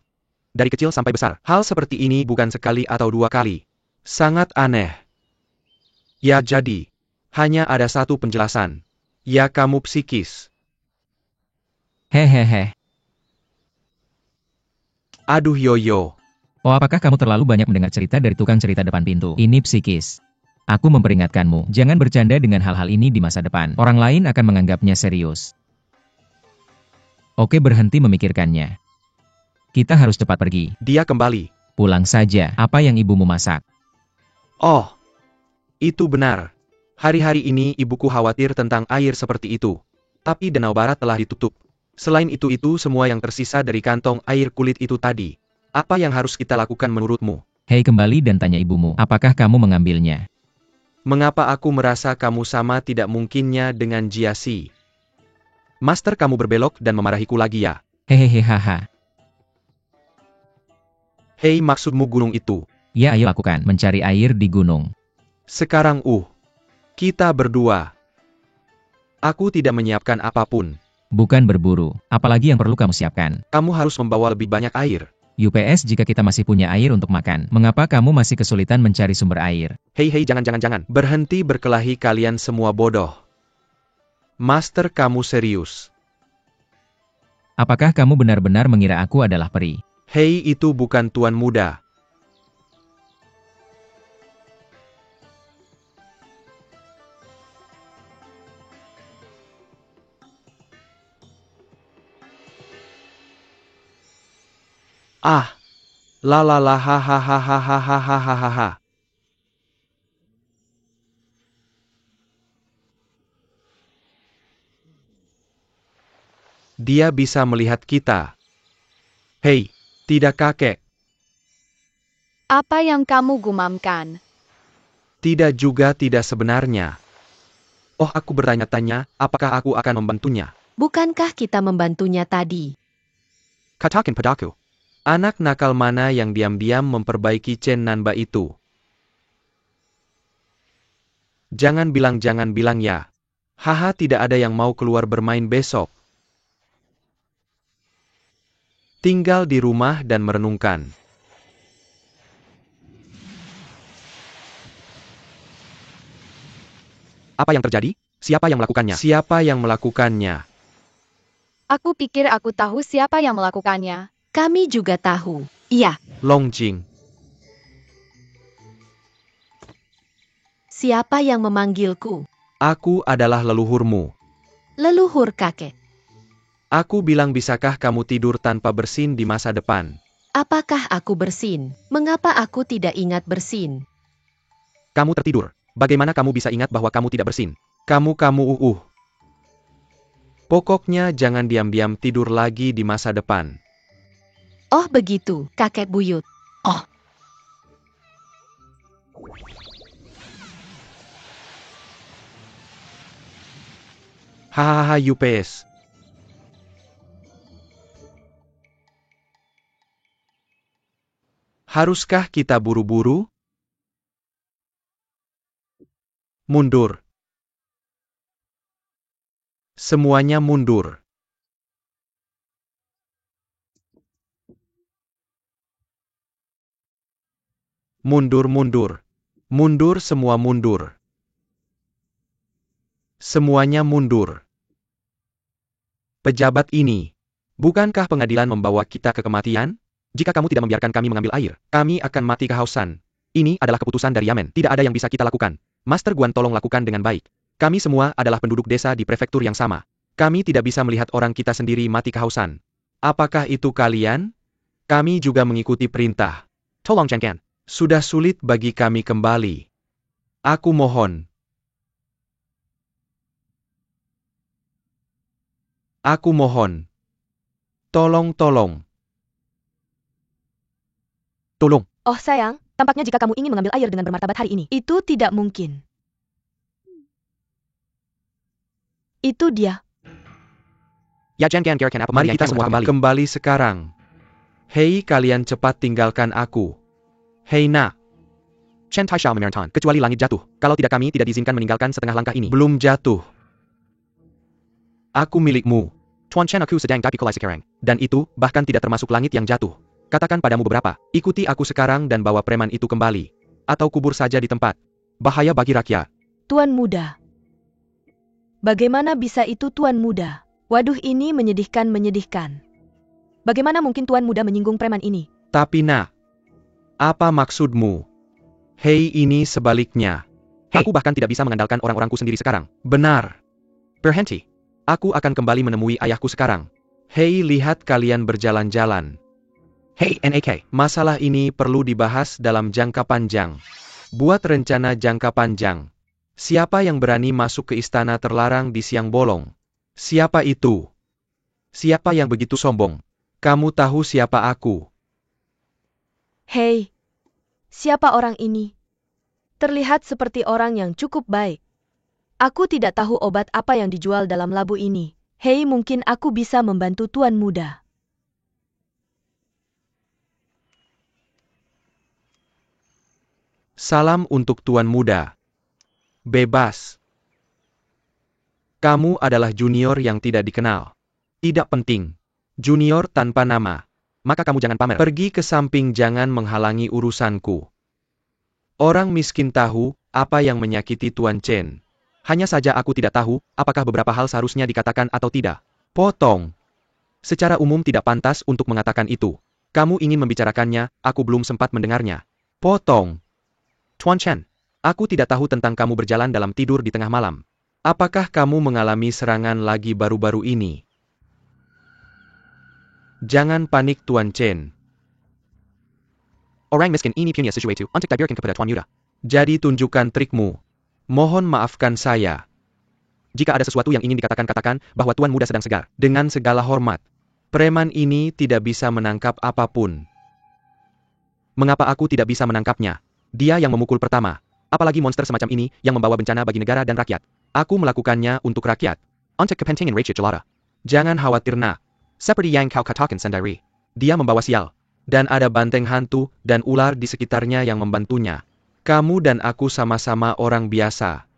Dari kecil sampai besar. Hal seperti ini bukan sekali atau dua kali. Sangat aneh. Ya jadi. Hanya ada satu penjelasan. Ya kamu psikis. Hehehe. Aduh Yoyo. Oh, apakah kamu terlalu banyak mendengar cerita dari tukang cerita depan pintu? Ini psikis. Aku memperingatkanmu, jangan bercanda dengan hal-hal ini di masa depan. Orang lain akan menganggapnya serius. Oke, berhenti memikirkannya. Kita harus cepat pergi. Dia kembali. Pulang saja. Apa yang ibumu masak? Oh, itu benar. Hari-hari ini ibuku khawatir tentang air seperti itu. Tapi Danau Barat telah ditutup. Selain itu semua yang tersisa dari kantong air kulit itu tadi. Apa yang harus kita lakukan menurutmu? Hei, kembali dan tanya ibumu, apakah kamu mengambilnya? Mengapa aku merasa kamu sama tidak mungkinnya dengan Jiasi? Master, kamu berbelok dan memarahiku lagi ya? Hehehe haha. Hei, maksudmu gunung itu? Ya, ayo lakukan, mencari air di gunung. Sekarang kita berdua. Aku tidak menyiapkan apapun. Bukan berburu, apalagi yang perlu kamu siapkan. Kamu harus membawa lebih banyak air. UPS, jika kita masih punya air untuk makan, mengapa kamu masih kesulitan mencari sumber air? Hei, jangan. Berhenti berkelahi kalian semua bodoh. Master, kamu serius? Apakah kamu benar-benar mengira aku adalah peri? Hei, itu bukan tuan muda. Hahaha. Dia bisa melihat kita. Hei, tidak kakek. Apa yang kamu gumamkan? Tidak sebenarnya. Oh, aku bertanya-tanya, apakah aku akan membantunya? Bukankah kita membantunya tadi? Katakan padaku. Anak nakal mana yang diam-diam memperbaiki Chen Nanba itu? Jangan bilang ya. Haha, tidak ada yang mau keluar bermain besok. Tinggal di rumah dan merenungkan. Apa yang terjadi? Siapa yang melakukannya? Aku pikir aku tahu siapa yang melakukannya. Kami juga tahu. Iya, Long Jing. siapa yang memanggilku? Aku adalah leluhurmu. Leluhur kakek. Aku bilang, bisakah kamu tidur tanpa bersin di masa depan? Apakah aku bersin? Mengapa aku tidak ingat bersin? Kamu tertidur. Bagaimana kamu bisa ingat bahwa kamu tidak bersin? Kamu. Pokoknya jangan diam-diam tidur lagi di masa depan. Oh begitu, kakek buyut. Oh, Hahaha, UPS. Haruskah kita buru-buru? Mundur. Semuanya mundur. Mundur. Mundur, semua mundur. Semuanya mundur. Pejabat ini. Bukankah pengadilan membawa kita ke kematian? Jika kamu tidak membiarkan kami mengambil air, kami akan mati kehausan. Ini adalah keputusan dari Yamen. Tidak ada yang bisa kita lakukan. Master Guan, tolong lakukan dengan baik. Kami semua adalah penduduk desa di prefektur yang sama. Kami tidak bisa melihat orang kita sendiri mati kehausan. Apakah itu kalian? Kami juga mengikuti perintah. Tolong Chen. Sudah sulit bagi kami kembali. Aku mohon. Tolong. Oh sayang, tampaknya jika kamu ingin mengambil air dengan bermartabat hari ini, itu tidak mungkin. Itu dia. Ya Chen, mari kita semua kembali sekarang. Hei, kalian cepat tinggalkan aku. Hei nak. Chen Taishao memerintahkan, kecuali langit jatuh. Kalau tidak, kami tidak diizinkan meninggalkan setengah langkah ini. Belum jatuh. Aku milikmu. Tuan Chen, aku sedang tapi kolai sekarang. Dan itu, bahkan tidak termasuk langit yang jatuh. Katakan padamu beberapa, ikuti aku sekarang dan bawa preman itu kembali. Atau kubur saja di tempat. Bahaya bagi rakyat. Tuan muda. Bagaimana bisa itu tuan muda? Waduh, ini menyedihkan. Bagaimana mungkin tuan muda menyinggung preman ini? Tapi nak, apa maksudmu? Hei, ini sebaliknya. Aku bahkan tidak bisa mengandalkan orang-orangku sendiri sekarang. Benar. Berhenti. Aku akan kembali menemui ayahku sekarang. Hei, lihat kalian berjalan-jalan. Hei, NAK. Masalah ini perlu dibahas dalam jangka panjang. Buat rencana jangka panjang. Siapa yang berani masuk ke istana terlarang di siang bolong? Siapa itu? Siapa yang begitu sombong? Kamu tahu siapa aku? Hei, siapa orang ini? Terlihat seperti orang yang cukup baik. Aku tidak tahu obat apa yang dijual dalam labu ini. Hei, mungkin aku bisa membantu Tuan Muda. Salam untuk Tuan Muda. Bebas. Kamu adalah junior yang tidak dikenal. Tidak penting. Junior tanpa nama. Maka kamu jangan pamer. Pergi ke samping, jangan menghalangi urusanku. Orang miskin tahu apa yang menyakiti Tuan Chen. Hanya saja aku tidak tahu apakah beberapa hal seharusnya dikatakan atau tidak. Potong. Secara umum tidak pantas untuk mengatakan itu. Kamu ingin membicarakannya, aku belum sempat mendengarnya. Potong. Tuan Chen, aku tidak tahu tentang kamu berjalan dalam tidur di tengah malam. Apakah kamu mengalami serangan lagi baru-baru ini? Jangan panik Tuan Chen. Orang miskin ini punya sesuatu untuk diberikan kepada Tuan Muda. Jadi tunjukkan trikmu. Mohon maafkan saya. Jika ada sesuatu yang ingin dikatakan, katakan bahwa Tuan Muda sedang segar. Dengan segala hormat. Preman ini tidak bisa menangkap apapun. Mengapa aku tidak bisa menangkapnya? Dia yang memukul pertama. Apalagi monster semacam ini yang membawa bencana bagi negara dan rakyat. Aku melakukannya untuk rakyat. Untuk kepentingan rakyat jelata. Jangan khawatir nak. Seperti yang kau katakan sendiri. Dia membawa sial. Dan ada banteng hantu dan ular di sekitarnya yang membantunya. Kamu dan aku sama-sama orang biasa.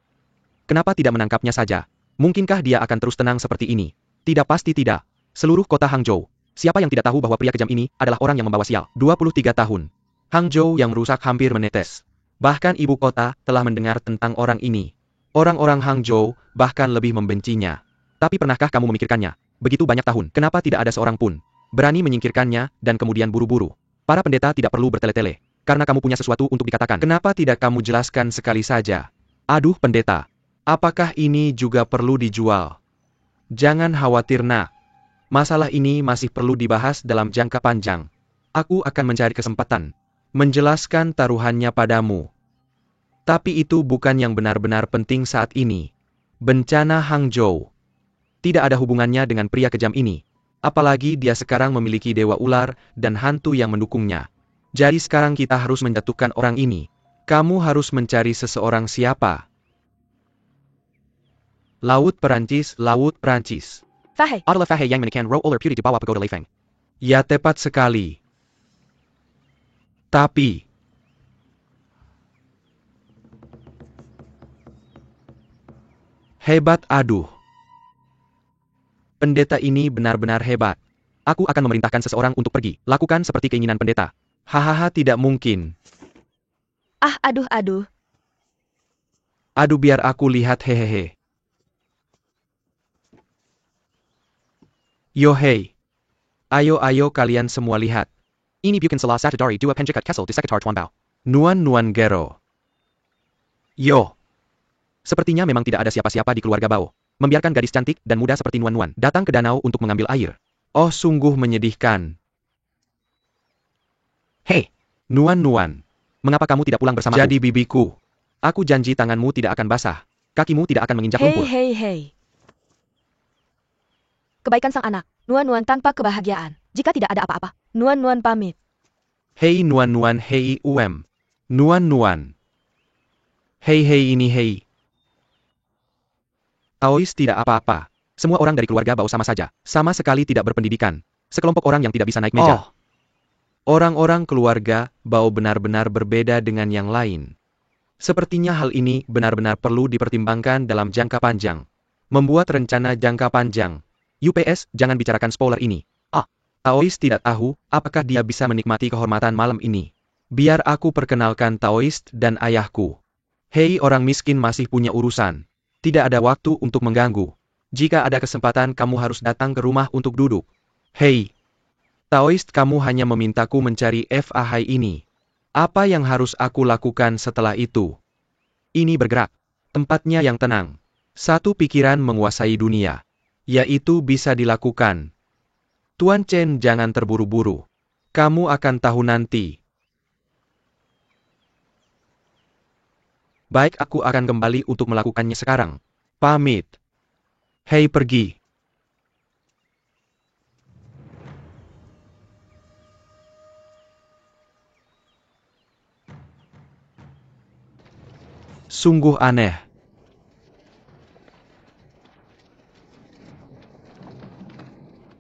Kenapa tidak menangkapnya saja? Mungkinkah dia akan terus tenang seperti ini? Tidak, pasti tidak. Seluruh kota Hangzhou. Siapa yang tidak tahu bahwa pria kejam ini adalah orang yang membawa sial? 23 tahun. Hangzhou yang rusak hampir menetes. Bahkan ibu kota telah mendengar tentang orang ini. Orang-orang Hangzhou bahkan lebih membencinya. Tapi pernahkah kamu memikirkannya? Begitu banyak tahun, kenapa tidak ada seorang pun berani menyingkirkannya dan kemudian buru-buru? Para pendeta tidak perlu bertele-tele. Karena kamu punya sesuatu untuk dikatakan. Kenapa tidak kamu jelaskan sekali saja? Aduh pendeta, apakah ini juga perlu dijual? Jangan khawatir nak. Masalah ini masih perlu dibahas dalam jangka panjang. Aku akan mencari kesempatan menjelaskan taruhannya padamu. Tapi itu bukan yang benar-benar penting saat ini. Bencana Hangzhou tidak ada hubungannya dengan pria kejam ini. Apalagi dia sekarang memiliki dewa ular dan hantu yang mendukungnya. Jadi sekarang kita harus menjatuhkan orang ini. Kamu harus mencari seseorang siapa? Laut Perancis, Laut Perancis. Fahey. Adalah Fahey yang menekan roh ular putih di bawah pagoda Leifeng. Ya, tepat sekali. Tapi hebat, aduh. Pendeta ini benar-benar hebat. Aku akan memerintahkan seseorang untuk pergi. Lakukan seperti keinginan pendeta. Hahaha, tidak mungkin. Aduh. Aduh, biar aku lihat, hehehe. Yo hei. Ayo kalian semua lihat. Ini bukan salah satu dari dua penjahat Kessel di sekitar Tuan Bao. Nuan Gero. Yo. Sepertinya memang tidak ada siapa-siapa di keluarga Bao. Membiarkan gadis cantik dan muda seperti Nuan datang ke danau untuk mengambil air. Oh, sungguh menyedihkan. Hei, Nuan. Mengapa kamu tidak pulang bersamaku? Jadi bibiku. Aku janji tanganmu tidak akan basah. Kakimu tidak akan menginjak lumpur. Hei. Kebaikan sang anak. Nuan tanpa kebahagiaan. Jika tidak ada apa-apa, Nuan pamit. Hei Nuan, hei Nuan. Hei ini hei. Taois tidak apa-apa. Semua orang dari keluarga Bao sama saja. Sama sekali tidak berpendidikan. Sekelompok orang yang tidak bisa naik meja. Oh. Orang-orang keluarga Bao benar-benar berbeda dengan yang lain. Sepertinya hal ini benar-benar perlu dipertimbangkan dalam jangka panjang. Membuat rencana jangka panjang. UPS, jangan bicarakan spoiler ini. Taois tidak tahu apakah dia bisa menikmati kehormatan malam ini. Biar aku perkenalkan Taois dan ayahku. Hei, orang miskin masih punya urusan. Tidak ada waktu untuk mengganggu. Jika ada kesempatan kamu harus datang ke rumah untuk duduk. Hei, Taois, kamu hanya memintaku mencari FAH ini. Apa yang harus aku lakukan setelah itu? Ini bergerak. Tempatnya yang tenang. Satu pikiran menguasai dunia. Yaitu bisa dilakukan. Tuan Chen, jangan terburu-buru. Kamu akan tahu nanti. Baik, aku akan kembali untuk melakukannya sekarang. Pamit. Hei, pergi. Sungguh aneh.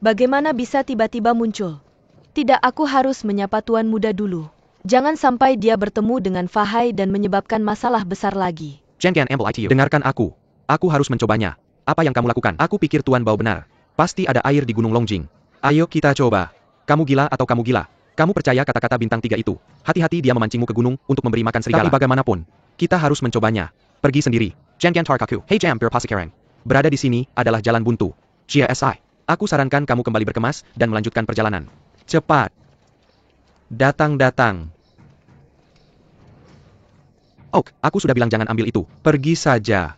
Bagaimana bisa tiba-tiba muncul? Tidak, aku harus menyapa tuan muda dulu. Jangan sampai dia bertemu dengan Fahai dan menyebabkan masalah besar lagi. Chen Qian amble itu. Dengarkan aku. Aku harus mencobanya. Apa yang kamu lakukan? Aku pikir Tuan Bao benar. Pasti ada air di Gunung Longjing. Ayo kita coba. Kamu gila atau kamu gila? Kamu percaya kata-kata bintang 3 itu? Hati-hati dia memancingmu ke gunung untuk memberi makan serigala. Tapi bagaimanapun, kita harus mencobanya. Pergi sendiri. Chen Qian Tarkaku. Hei Jam Berpasikarang. Berada di sini adalah jalan buntu. Jia Si. Aku sarankan kamu kembali berkemas dan melanjutkan perjalanan. Cepat. Datang. Oh, aku sudah bilang jangan ambil itu. Pergi saja.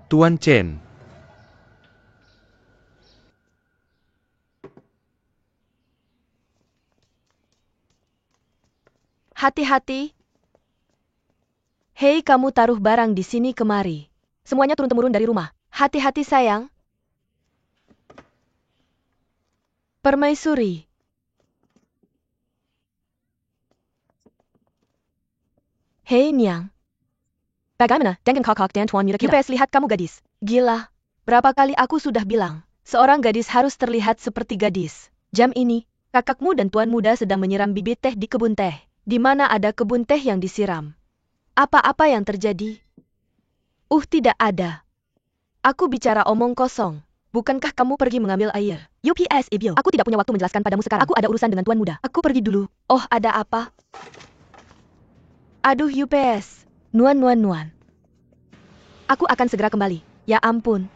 Tuan Chen. Hati-hati. Hei, kamu taruh barang di sini kemari. Semuanya turun-temurun dari rumah. Hati-hati sayang. Permaisuri. Hei Niang. Bagaimana dengan kakak dan tuan muda kita? UPS, lihat kamu gadis. Gila. Berapa kali aku sudah bilang, seorang gadis harus terlihat seperti gadis. Jam ini, kakakmu dan tuan muda sedang menyiram bibit teh di kebun teh. Di mana ada kebun teh yang disiram? Apa-apa yang terjadi? Tidak ada. Aku bicara omong kosong. Bukankah kamu pergi mengambil air? UPS Ibyo, aku tidak punya waktu menjelaskan padamu sekarang. Aku ada urusan dengan tuan muda. Aku pergi dulu. Oh, ada apa? Aduh UPS. Nuan. Aku akan segera kembali. Ya ampun.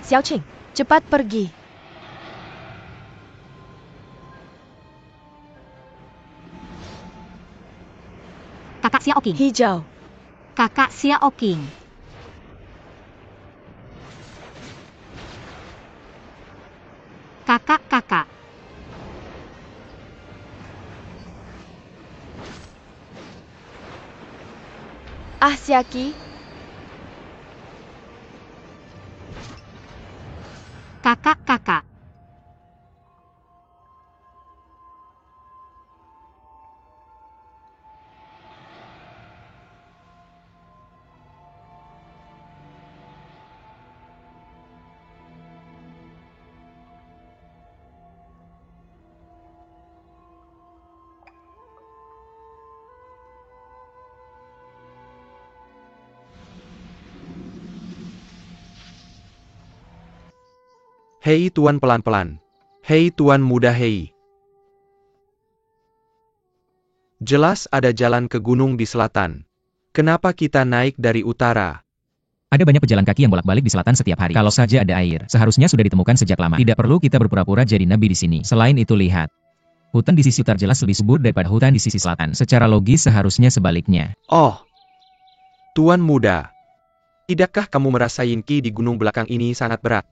Xiao Qing, cepat pergi. Kakak Xiaoqing. Hijau. Kakak Xiaoqing. Kakak. Xiaki. Kakak. Hei Tuan pelan-pelan. Hei Tuan muda hei. Jelas ada jalan ke gunung di selatan. Kenapa kita naik dari utara? Ada banyak pejalan kaki yang bolak-balik di selatan setiap hari. Kalau saja ada air, seharusnya sudah ditemukan sejak lama. Tidak perlu kita berpura-pura jadi nabi di sini. Selain itu lihat. Hutan di sisi utara jelas lebih subur daripada hutan di sisi selatan. Secara logis seharusnya sebaliknya. Oh. Tuan muda. Tidakkah kamu merasain ki di gunung belakang ini sangat berat?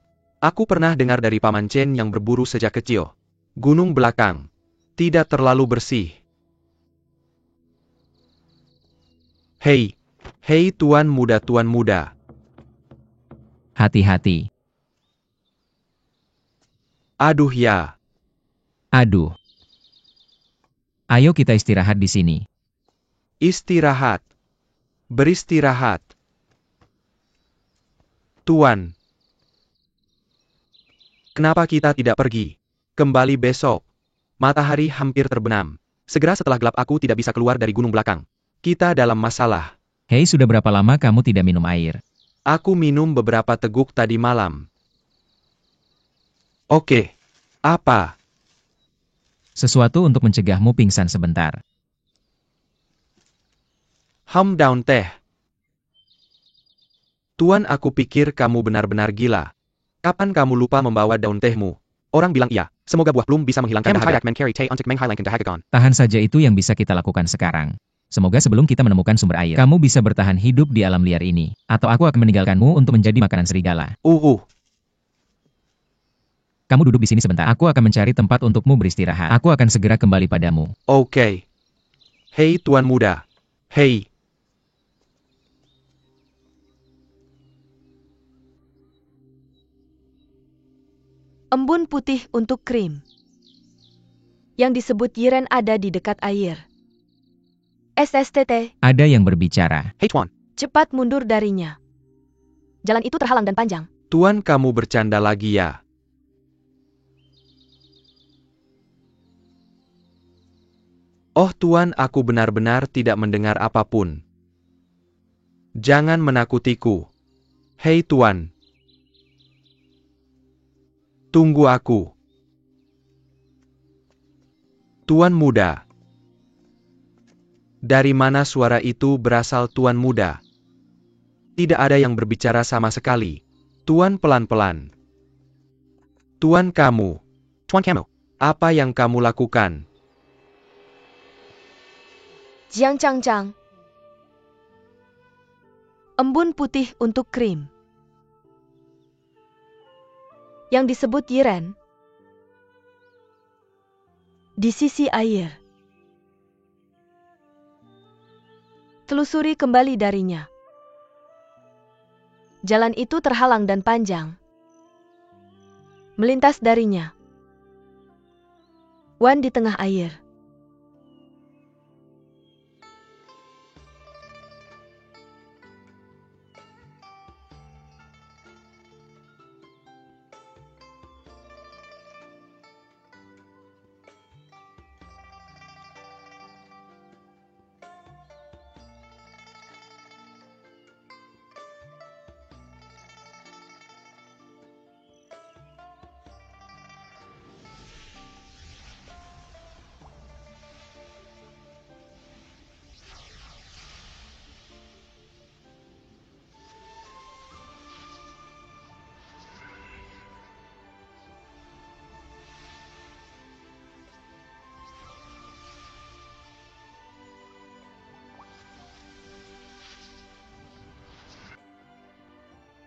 Aku pernah dengar dari Paman Chen yang berburu sejak kecil. Gunung belakang. Tidak terlalu bersih. Hei tuan muda. Hati-hati. Aduh ya. Aduh. Ayo kita istirahat di sini. Istirahat. Beristirahat. Tuan. Kenapa kita tidak pergi? Kembali besok. Matahari hampir terbenam. Segera setelah gelap aku tidak bisa keluar dari gunung belakang. Kita dalam masalah. Hei, sudah berapa lama kamu tidak minum air? Aku minum beberapa teguk tadi malam. Oke. Apa? Sesuatu untuk mencegahmu pingsan sebentar. Daun teh. Tuan, aku pikir kamu benar-benar gila. Kapan kamu lupa membawa daun tehmu? Orang bilang iya. Semoga buah plum bisa menghilangkan dahaga. Tahan saja, itu yang bisa kita lakukan sekarang. Semoga sebelum kita menemukan sumber air, kamu bisa bertahan hidup di alam liar ini. Atau aku akan meninggalkanmu untuk menjadi makanan serigala. Kamu duduk di sini sebentar. Aku akan mencari tempat untukmu beristirahat. Aku akan segera kembali padamu. Oke. Hei Tuan Muda. Hei. Embun putih untuk krim. Yang disebut Yiren ada di dekat air. SSTT. Ada yang berbicara. Hei Tuan. Cepat mundur darinya. Jalan itu terhalang dan panjang. Tuan, kamu bercanda lagi ya? Oh Tuan, aku benar-benar tidak mendengar apapun. Jangan menakutiku. Hei Tuan. Tunggu aku. Tuan Muda. Dari mana suara itu berasal, Tuan Muda? Tidak ada yang berbicara sama sekali. Tuan, pelan-pelan. Tuan, kamu. Tuan kamu. Apa yang kamu lakukan? Jiang Chang. Embun putih untuk krim. Yang disebut Yiren. Di sisi air. Telusuri kembali darinya. Jalan itu terhalang dan panjang. Melintas darinya. Wan di tengah air.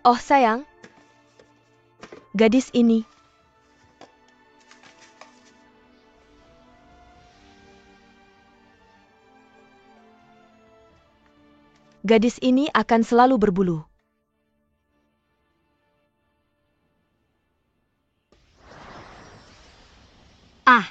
Oh sayang, gadis ini. Gadis ini akan selalu berbulu. Ah,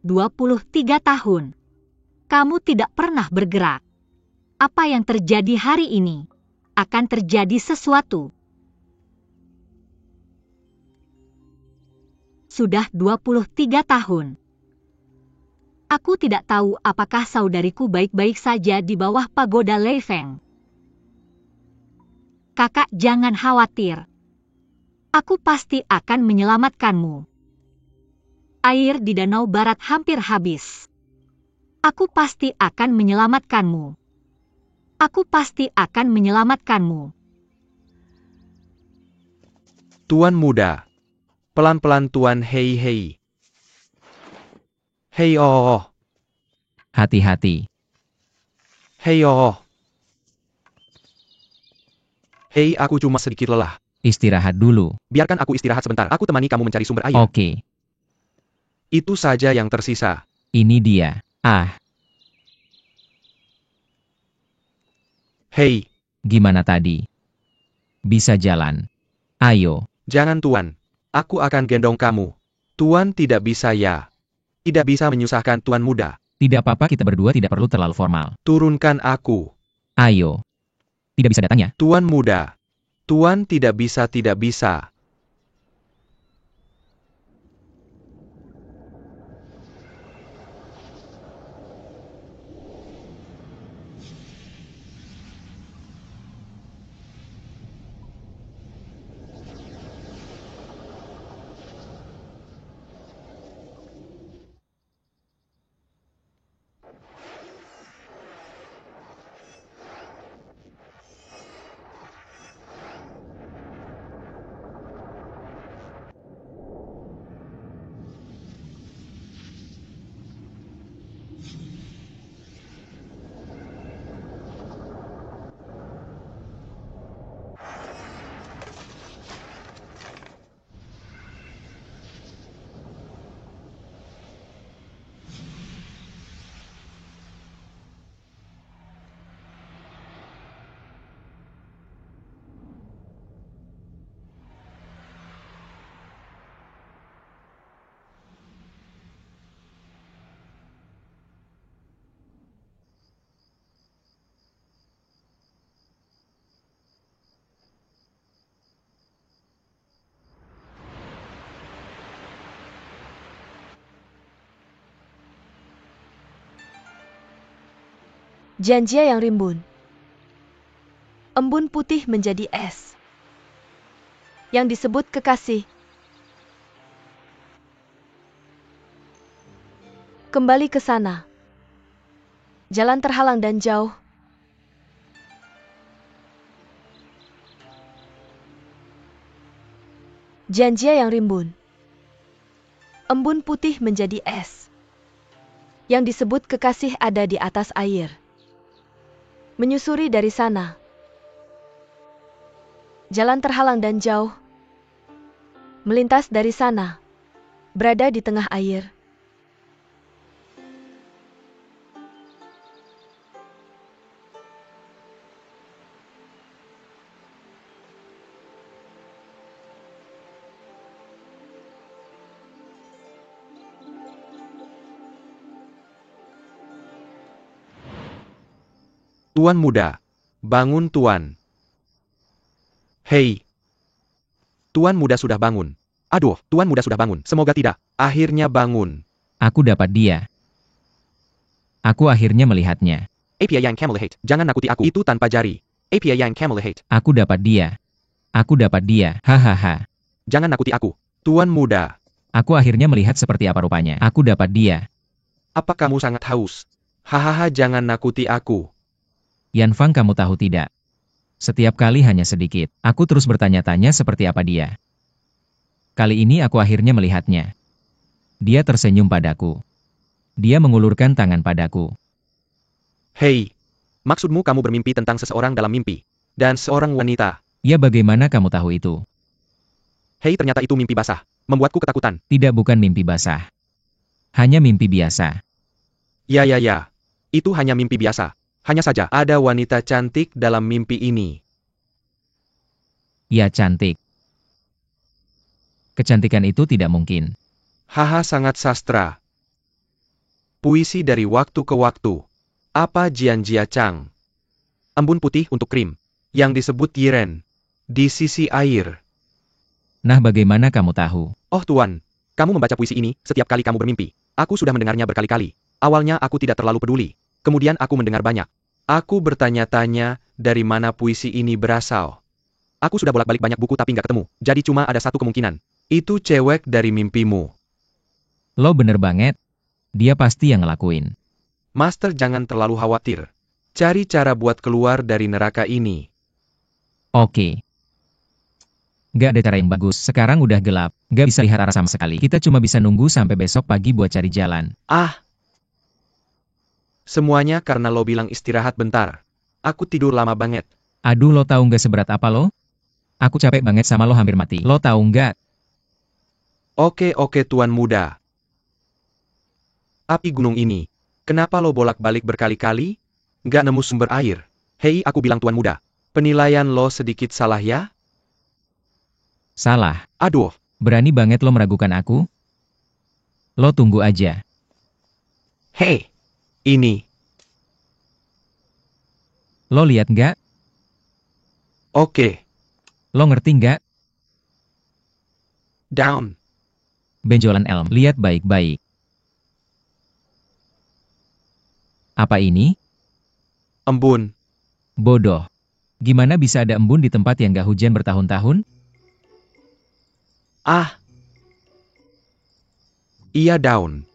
23 tahun. Kamu tidak pernah bergerak. Apa yang terjadi hari ini? Akan terjadi sesuatu. Sudah 23 tahun. Aku tidak tahu apakah saudariku baik-baik saja di bawah pagoda Lei Feng. Kakak, jangan khawatir. Aku pasti akan menyelamatkanmu. Air di Danau Barat hampir habis. Aku pasti akan menyelamatkanmu. Aku pasti akan menyelamatkanmu. Tuan Muda. Pelan-pelan Tuan. Hei hei. Hei oh. Hati-hati. Hei oh. Hei, aku cuma sedikit lelah. Istirahat dulu. Biarkan aku istirahat sebentar. Aku temani kamu mencari sumber air. Oke. Itu saja yang tersisa. Ini dia. Ah, Hei, gimana tadi? Bisa jalan. Ayo. jangan Tuan. Aku akan gendong kamu. Tuan tidak bisa ya. Tidak bisa menyusahkan Tuan Muda. Tidak apa-apa, kita berdua tidak perlu terlalu formal. Turunkan aku. Ayo. Tidak bisa datang ya? Tuan Muda. Tuan tidak bisa, tidak bisa. Jianjia yang rimbun. Embun putih menjadi es. Yang disebut kekasih. Kembali ke sana. Jalan terhalang dan jauh. Jianjia yang rimbun. Embun putih menjadi es. Yang disebut kekasih ada di atas air. Menyusuri dari sana. Jalan terhalang dan jauh. Melintas dari sana. Berada di tengah air. Tuan Muda. Bangun Tuan. Hei. Tuan Muda sudah bangun. Aduh, Tuan Muda sudah bangun. Semoga tidak. Akhirnya bangun. Aku dapat dia. Aku akhirnya melihatnya. Apia yang Camelhate. Jangan nakuti aku. Itu tanpa jari. Apia yang Camelhate. Aku dapat dia. Aku dapat dia. Hahaha. Jangan nakuti aku. Tuan Muda. Aku akhirnya melihat seperti apa rupanya. Aku dapat dia. Apa kamu sangat haus? Hahaha, jangan nakuti aku. Yan Fang, kamu tahu tidak? Setiap kali hanya sedikit. Aku terus bertanya-tanya seperti apa dia. Kali ini aku akhirnya melihatnya. Dia tersenyum padaku. Dia mengulurkan tangan padaku. Hei. Maksudmu kamu bermimpi tentang seseorang dalam mimpi. Dan seorang wanita. Ya, bagaimana kamu tahu itu? Hei, ternyata itu mimpi basah. Membuatku ketakutan. Tidak, bukan mimpi basah. Hanya mimpi biasa. Ya. Itu hanya mimpi biasa. Hanya saja ada wanita cantik dalam mimpi ini. Ya, cantik. Kecantikan itu tidak mungkin. Haha, sangat sastra. Puisi dari waktu ke waktu. Apa Jianjia Chang? Embun putih untuk krim. Yang disebut Yiren. Di sisi air. Nah, bagaimana kamu tahu? Oh Tuan, kamu membaca puisi ini setiap kali kamu bermimpi. Aku sudah mendengarnya berkali-kali. Awalnya aku tidak terlalu peduli. Kemudian aku mendengar banyak. Aku bertanya-tanya dari mana puisi ini berasal. Aku sudah bolak-balik banyak buku tapi nggak ketemu. Jadi cuma ada satu kemungkinan. Itu cewek dari mimpimu. Lo bener banget. Dia pasti yang ngelakuin. Master, jangan terlalu khawatir. Cari cara buat keluar dari neraka ini. Oke. Gak ada cara yang bagus. Sekarang udah gelap. Gak bisa lihat arah sama sekali. Kita cuma bisa nunggu sampai besok pagi buat cari jalan. Ah! Semuanya karena lo bilang istirahat bentar. Aku tidur lama banget. Aduh, lo tahu nggak seberat apa lo? Aku capek banget sama lo, hampir mati. Lo tahu nggak? Oke Tuan Muda. Api gunung ini. Kenapa lo bolak-balik berkali-kali? Nggak nemu sumber air. Hei, aku bilang Tuan Muda. Penilaian lo sedikit salah ya? Salah. Aduh, Berani banget lo meragukan aku? Lo tunggu aja. Hei, ini. Lo lihat nggak? Oke, Lo ngerti nggak? down. Benjolan Elm, lihat baik-baik. Apa ini? Embun. Bodoh. Gimana bisa ada embun di tempat yang nggak hujan bertahun-tahun? Ah. Iya down.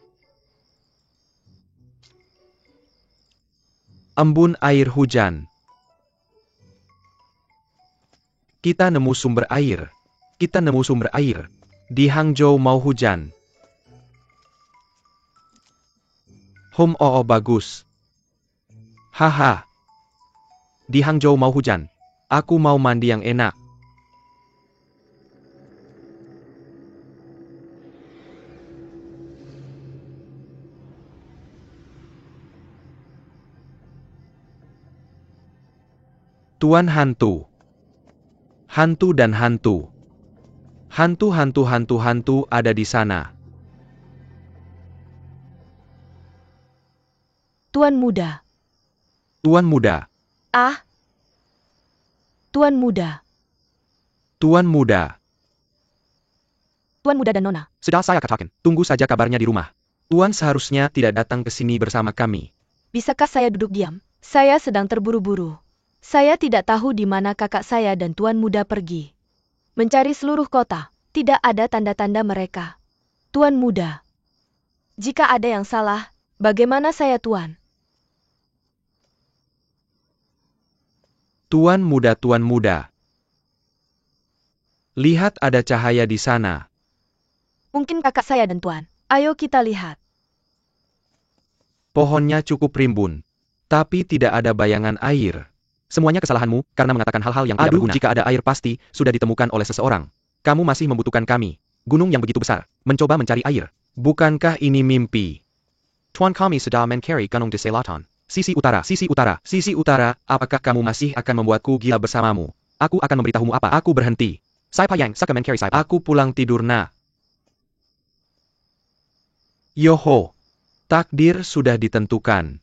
Embun air hujan. Kita nemu sumber air. Kita nemu sumber air. Di Hangzhou mau hujan. Oh bagus. Haha. Di Hangzhou mau hujan. Aku mau mandi yang enak. Tuan hantu. Hantu dan hantu. Hantu ada di sana. Tuan muda. Tuan muda. Ah. Tuan muda. Tuan muda. Tuan muda dan Nona. Sudah saya katakan, tunggu saja kabarnya di rumah. Tuan seharusnya tidak datang ke sini bersama kami. Bisakah saya duduk diam? Saya sedang terburu-buru. Saya tidak tahu di mana kakak saya dan tuan muda pergi. Mencari seluruh kota, tidak ada tanda-tanda mereka. Tuan muda. Jika ada yang salah, bagaimana saya tuan? Tuan muda. Lihat ada cahaya di sana. Mungkin kakak saya dan tuan. Ayo kita lihat. Pohonnya cukup rimbun. Tapi tidak ada bayangan air. Semuanya kesalahanmu, karena mengatakan hal-hal yang tidak berguna. Jika ada air pasti, sudah ditemukan oleh seseorang. Kamu masih membutuhkan kami. Gunung yang begitu besar, mencoba mencari air. Bukankah ini mimpi? Tuan kami sedang mencari gunung di selatan. Sisi utara, apakah kamu masih akan membuatku gila bersamamu? Aku akan memberitahumu apa. Aku berhenti. Saya Payang, Saka mencari saya. Aku pulang tidur nak. Yoho. Takdir sudah ditentukan.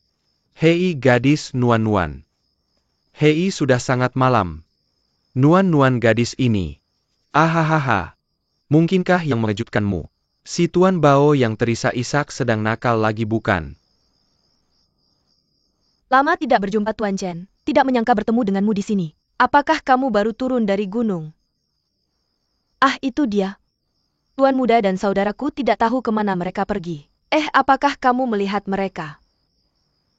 Hei gadis Nuan-Nuan. Hei sudah sangat malam. Nuan-Nuan gadis ini. Ahahaha. Mungkinkah yang mengejutkanmu? Si Tuan Bao yang terisak-isak sedang nakal lagi bukan? Lama tidak berjumpa Tuan Chen. Tidak menyangka bertemu denganmu di sini. Apakah kamu baru turun dari gunung? Ah, itu dia. Tuan muda dan saudaraku tidak tahu kemana mereka pergi. Apakah kamu melihat mereka?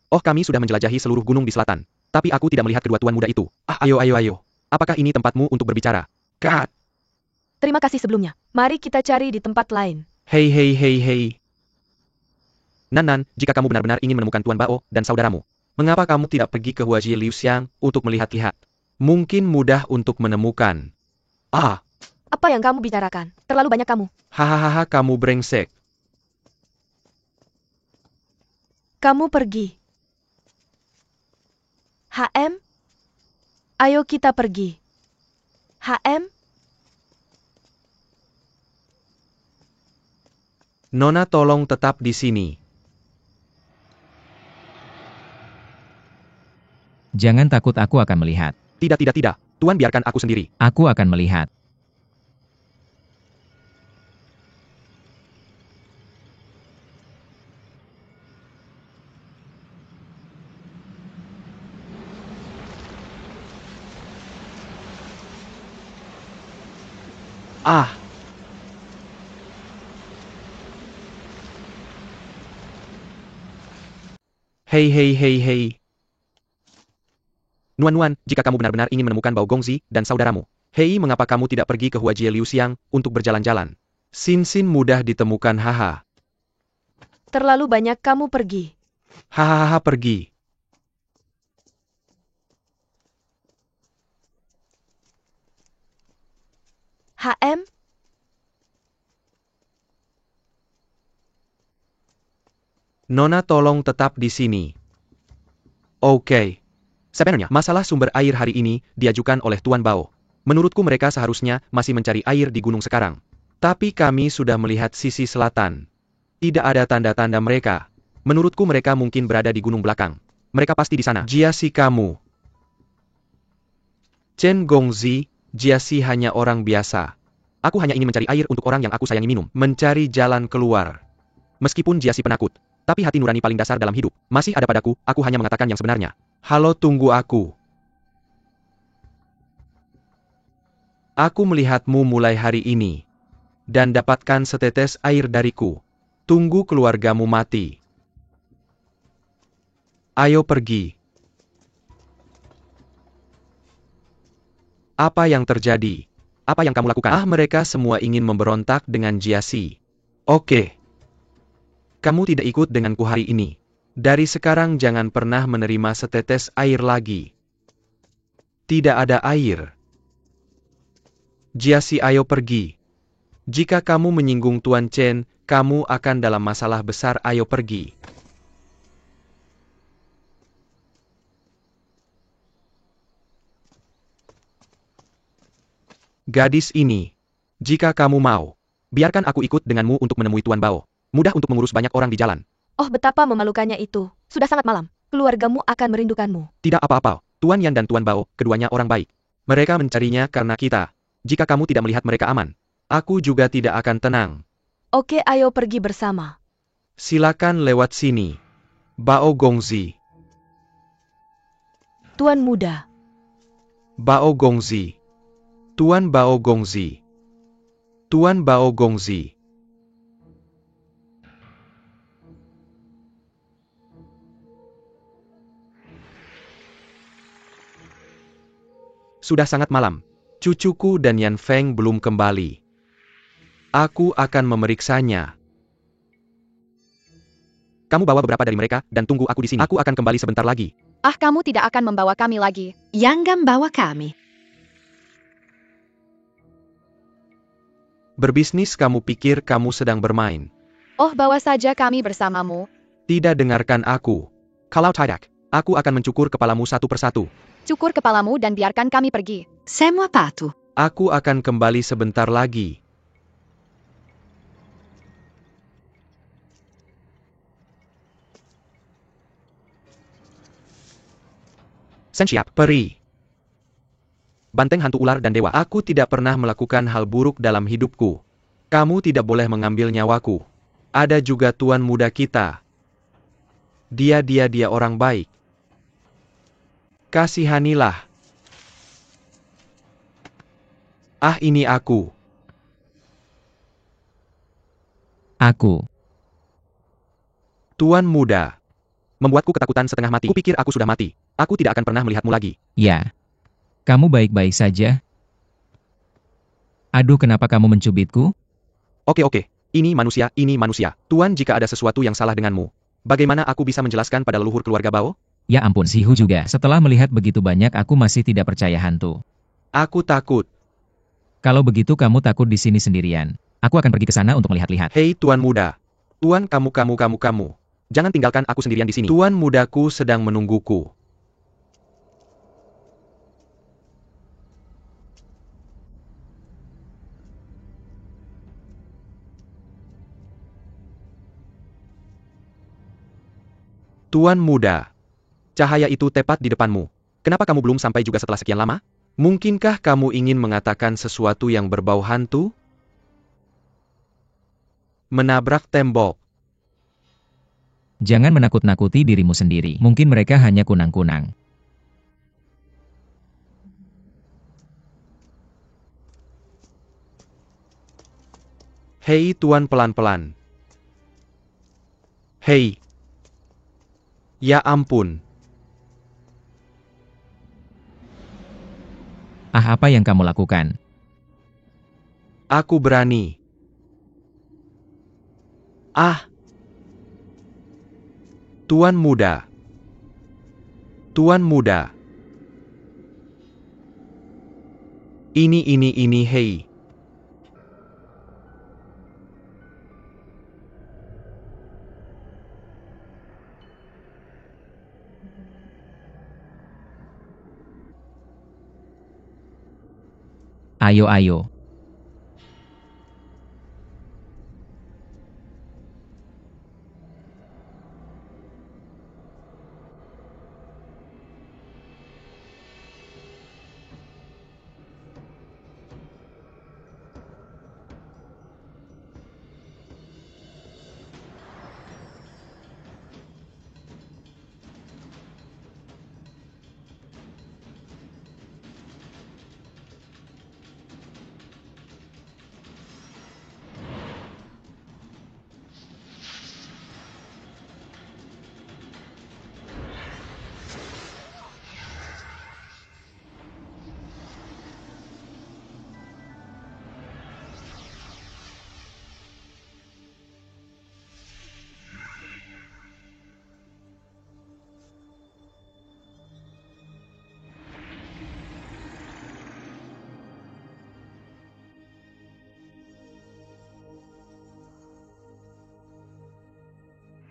Oh, kami sudah menjelajahi seluruh gunung di selatan. Tapi aku tidak melihat kedua tuan muda itu. Ah, ayo. Apakah ini tempatmu untuk berbicara? Kat. Terima kasih sebelumnya. Mari kita cari di tempat lain. Hei. Nan, jika kamu benar-benar ingin menemukan Tuan Bao dan saudaramu, mengapa kamu tidak pergi ke Huaji Liuxiang untuk melihat-lihat? Mungkin mudah untuk menemukan. Ah. Apa yang kamu bicarakan? Terlalu banyak kamu. Hahaha, kamu brengsek. Kamu pergi. HM? Ayo kita pergi. HM? Nona tolong tetap di sini. Jangan takut, aku akan melihat. Tidak. Tuan biarkan aku sendiri. Aku akan melihat. Ah. Hei. Nuan, jika kamu benar-benar ingin menemukan Bao Gongzi dan saudaramu, hei, mengapa kamu tidak pergi ke Huaji Liuxiang untuk berjalan-jalan? Sin mudah ditemukan, haha. Terlalu banyak kamu pergi. Hahaha, pergi. HM? Nona tolong tetap di sini. Oke. Sebenarnya, masalah sumber air hari ini diajukan oleh Tuan Bao. Menurutku mereka seharusnya masih mencari air di gunung sekarang. Tapi kami sudah melihat sisi selatan. Tidak ada tanda-tanda mereka. Menurutku mereka mungkin berada di gunung belakang. Mereka pasti di sana. Jiasi kamu. Chen Gongzi, Jiasi hanya orang biasa. Aku hanya ingin mencari air untuk orang yang aku sayangi minum. Mencari jalan keluar. Meskipun Jiasi penakut, tapi hati nurani paling dasar dalam hidup masih ada padaku, aku hanya mengatakan yang sebenarnya. Halo, tunggu aku. Aku melihatmu mulai hari ini. Dan dapatkan setetes air dariku. Tunggu keluargamu mati. Ayo pergi. Apa yang terjadi? Apa yang kamu lakukan? Mereka semua ingin memberontak dengan Jiasi. Oke. Kamu tidak ikut denganku hari ini. Dari sekarang jangan pernah menerima setetes air lagi. Tidak ada air. Jiasi, ayo pergi. Jika kamu menyinggung Tuan Chen, kamu akan dalam masalah besar. Ayo pergi. Gadis ini, jika kamu mau, biarkan aku ikut denganmu untuk menemui Tuan Bao. Mudah untuk mengurus banyak orang di jalan. Oh, betapa memalukannya itu. Sudah sangat malam. Keluargamu akan merindukanmu. Tidak apa-apa, Tuan Yan dan Tuan Bao, keduanya orang baik. Mereka mencarinya karena kita. Jika kamu tidak melihat mereka aman, aku juga tidak akan tenang. Oke, ayo pergi bersama. Silakan lewat sini. Bao Gongzi. Tuan muda. Bao Gongzi. Tuan Bao Gongzi. Tuan Bao Gongzi. Sudah sangat malam. Cucuku dan Yan Feng belum kembali. Aku akan memeriksanya. Kamu bawa beberapa dari mereka, dan tunggu aku di sini. Aku akan kembali sebentar lagi. Kamu tidak akan membawa kami lagi. Jangan bawa kami. Berbisnis kamu pikir kamu sedang bermain. Oh, bawa saja kami bersamamu. Tidak dengarkan aku. Kalau tidak, aku akan mencukur kepalamu satu persatu. Cukur kepalamu dan biarkan kami pergi. Semua patuh. Aku akan kembali sebentar lagi. Sensiap, peri. Banteng hantu ular dan dewa. Aku tidak pernah melakukan hal buruk dalam hidupku. Kamu tidak boleh mengambil nyawaku. Ada juga tuan muda kita. Dia orang baik. Kasihanilah. Ini aku. Aku. Tuan muda. Membuatku ketakutan setengah mati. Kupikir aku sudah mati. Aku tidak akan pernah melihatmu lagi. Ya. Kamu baik-baik saja? Aduh, kenapa kamu mencubitku? Oke. Ini manusia. Tuan, jika ada sesuatu yang salah denganmu, bagaimana aku bisa menjelaskan pada leluhur keluarga Bao? Ya ampun, si Hu juga. Setelah melihat begitu banyak, aku masih tidak percaya hantu. Aku takut. Kalau begitu kamu takut di sini sendirian. Aku akan pergi ke sana untuk melihat-lihat. Hei tuan muda. Tuan, kamu. Jangan tinggalkan aku sendirian di sini. Tuan mudaku sedang menungguku. Tuan muda. Cahaya itu tepat di depanmu. Kenapa kamu belum sampai juga setelah sekian lama? Mungkinkah kamu ingin mengatakan sesuatu yang berbau hantu? Menabrak tembok. Jangan menakut-nakuti dirimu sendiri. Mungkin mereka hanya kunang-kunang. Hei tuan, pelan-pelan. Hei. Ya ampun. Apa yang kamu lakukan? Aku berani. Tuan muda. Ini, hei. Ayo.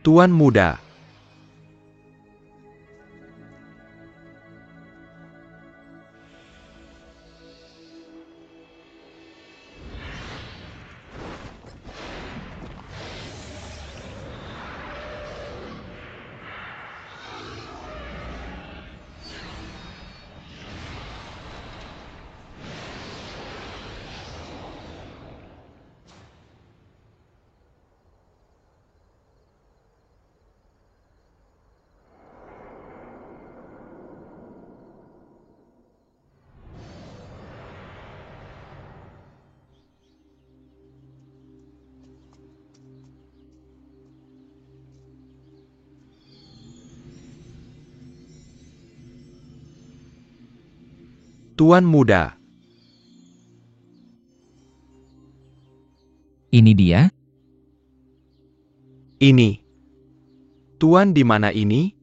Tuan muda. Tuan muda. Ini dia? Ini. Tuan di mana ini?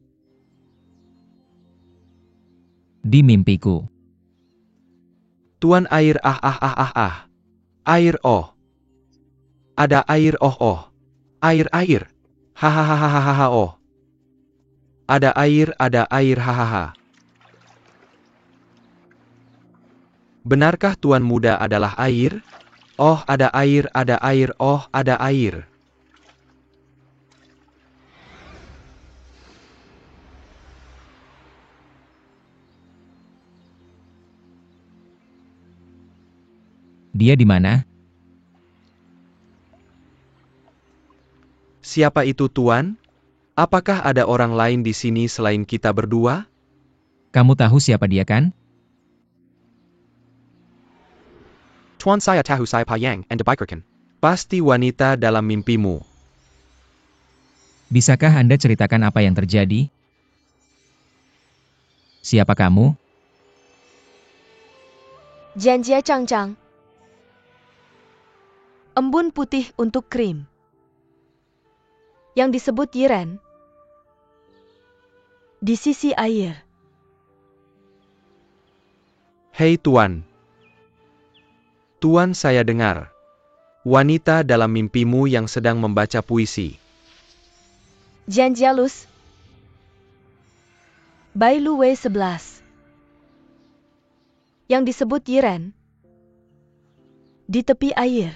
Di mimpiku. Tuan air Air oh. Ada air oh. Air. Hahaha oh. Ada air hahaha. Benarkah tuan muda adalah air? Oh, ada air, oh, ada air. Dia di mana? Siapa itu tuan? Apakah ada orang lain di sini selain kita berdua? Kamu tahu siapa dia kan? Tuan saya tahu siapa yang and dibikerkan. Pasti wanita dalam mimpimu. Bisakah Anda ceritakan apa yang terjadi? Siapa kamu? Janjia Changchang. Embun putih untuk krim. Yang disebut Yiren. Di sisi air. Hei tuan. Tuan, saya dengar. Wanita dalam mimpimu yang sedang membaca puisi. Janjialus. Bailu W11. Yang disebut Yiren. Di tepi air.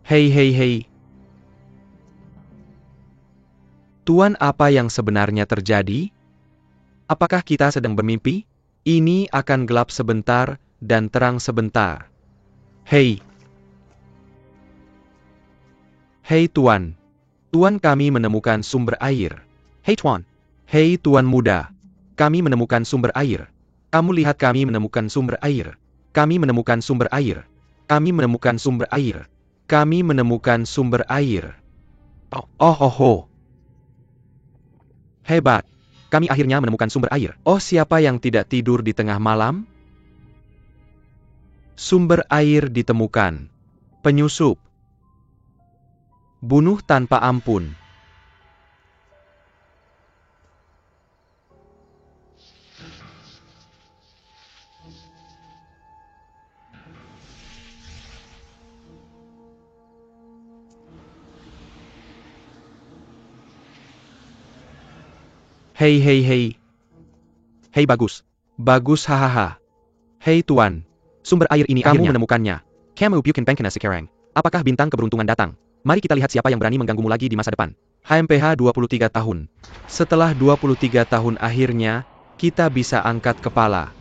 Hei. Tuan, apa yang sebenarnya terjadi? Apakah kita sedang bermimpi? Ini akan gelap sebentar dan terang sebentar. Hei tuan. Tuan, kami menemukan sumber air. Hei tuan. Hei tuan muda. Kami menemukan sumber air. Kamu lihat, kami menemukan sumber air. Kami menemukan sumber air. Kami menemukan sumber air. Kami menemukan sumber air. Oh. Hebat. Kami akhirnya menemukan sumber air. Oh, siapa yang tidak tidur di tengah malam? Sumber air ditemukan. Penyusup. Bunuh tanpa ampun. Hei. Hei, bagus. Bagus, hahaha. Hei tuan. Sumber air ini kamu menemukannya. Kamu bukan pengkena sekarang. Apakah bintang keberuntungan datang? Mari kita lihat siapa yang berani mengganggumu lagi di masa depan. HMPH 23 tahun. Setelah 23 tahun akhirnya, kita bisa angkat kepala.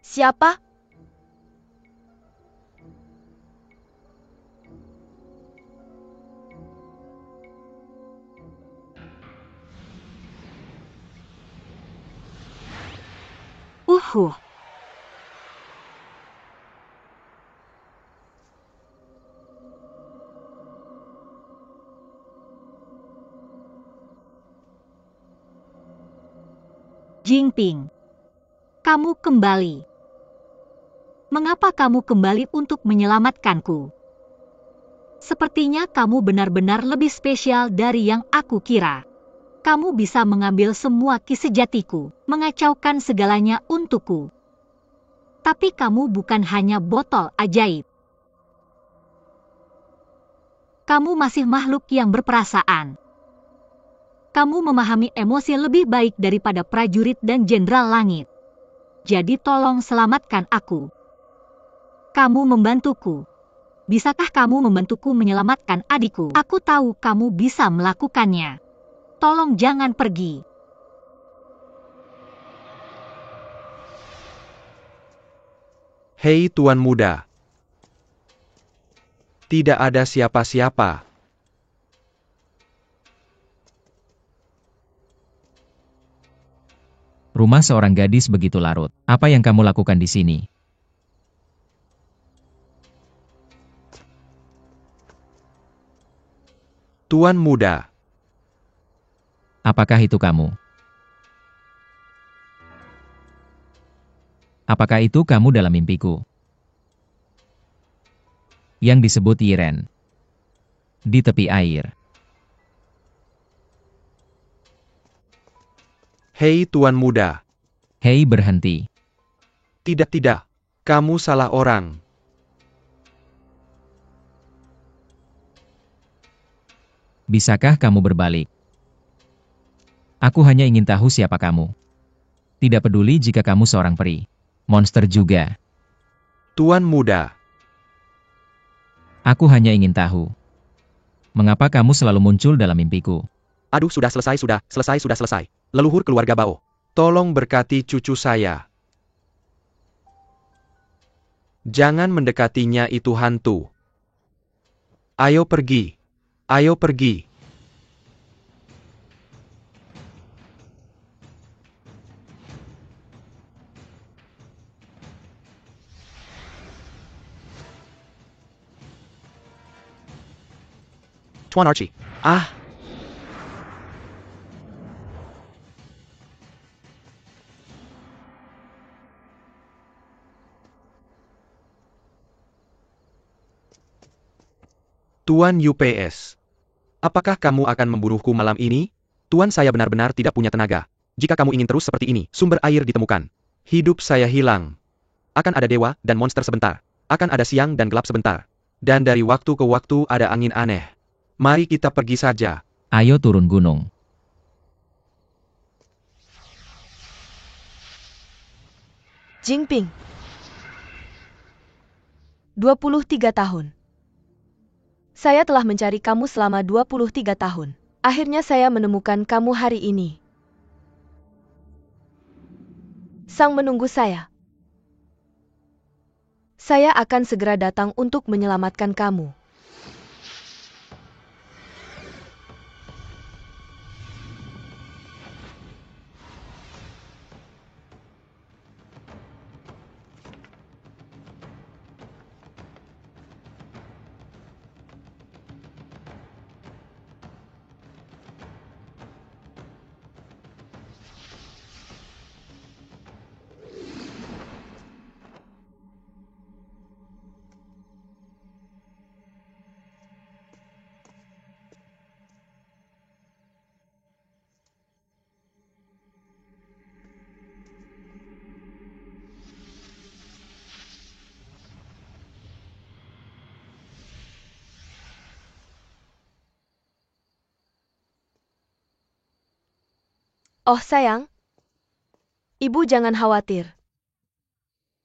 Siapa? Jingping, kamu kembali. Mengapa kamu kembali untuk menyelamatkanku? Sepertinya kamu benar-benar lebih spesial dari yang aku kira. Kamu bisa mengambil semua kisah sejatiku, mengacaukan segalanya untukku. Tapi kamu bukan hanya botol ajaib. Kamu masih makhluk yang berperasaan. Kamu memahami emosi lebih baik daripada prajurit dan jenderal langit. Jadi tolong selamatkan aku. Kamu membantuku. Bisakah kamu membantuku menyelamatkan adikku? Aku tahu kamu bisa melakukannya. Tolong jangan pergi. Hei Tuan Muda. Tidak ada siapa-siapa. Rumah seorang gadis begitu larut. Apa yang kamu lakukan di sini? Tuan Muda. Apakah itu kamu? Apakah itu kamu dalam mimpiku? Yang disebut Yiren. Di tepi air. Hei Tuan Muda. Hei, berhenti. Tidak. Kamu salah orang. Bisakah kamu berbalik? Aku hanya ingin tahu siapa kamu. Tidak peduli jika kamu seorang peri. Monster juga. Tuan Muda. Aku hanya ingin tahu. Mengapa kamu selalu muncul dalam mimpiku? Aduh, sudah selesai. Leluhur keluarga Bao. Tolong berkati cucu saya. Jangan mendekatinya, itu hantu. Ayo pergi. Tuan Archie. Tuan UPS. Apakah kamu akan membunuhku malam ini? Tuan, saya benar-benar tidak punya tenaga. Jika kamu ingin terus seperti ini, sumber air ditemukan. Hidup saya hilang. Akan ada dewa dan monster sebentar. Akan ada siang dan gelap sebentar. Dan dari waktu ke waktu ada angin aneh. Mari kita pergi saja. Ayo turun gunung. Jingping. 23 tahun. Saya telah mencari kamu selama 23 tahun. Akhirnya saya menemukan kamu hari ini. Sang menunggu saya. Saya akan segera datang untuk menyelamatkan kamu. Oh sayang, ibu jangan khawatir.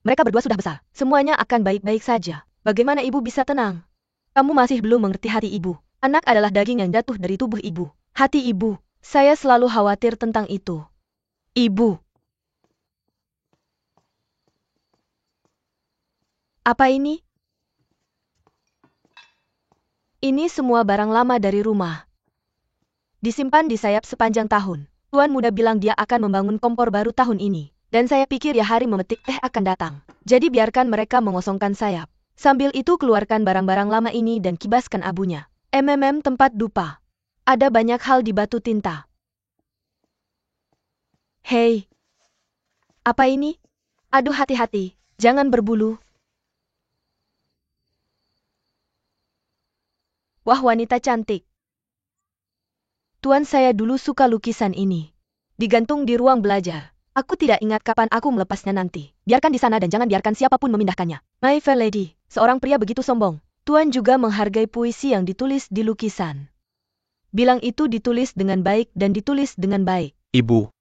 Mereka berdua sudah besar, semuanya akan baik-baik saja. Bagaimana ibu bisa tenang? Kamu masih belum mengerti hati ibu. Anak adalah daging yang jatuh dari tubuh ibu. Hati ibu, saya selalu khawatir tentang itu. Ibu. Apa ini? Ini semua barang lama dari rumah. Disimpan di sayap sepanjang tahun. Tuan Muda bilang dia akan membangun kompor baru tahun ini. Dan saya pikir ya hari memetik teh akan datang. Jadi biarkan mereka mengosongkan sayap. Sambil itu keluarkan barang-barang lama ini dan kibaskan abunya. Tempat dupa. Ada banyak hal di batu tinta. Hei. Apa ini? Aduh, hati-hati. Jangan berbulu. Wah, wanita cantik. Tuan, saya dulu suka lukisan ini. Digantung di ruang belajar. Aku tidak ingat kapan aku melepasnya nanti. Biarkan di sana dan jangan biarkan siapapun memindahkannya. My fair lady, seorang pria begitu sombong. Tuan juga menghargai puisi yang ditulis di lukisan. Bilang itu ditulis dengan baik dan ditulis dengan baik. Ibu,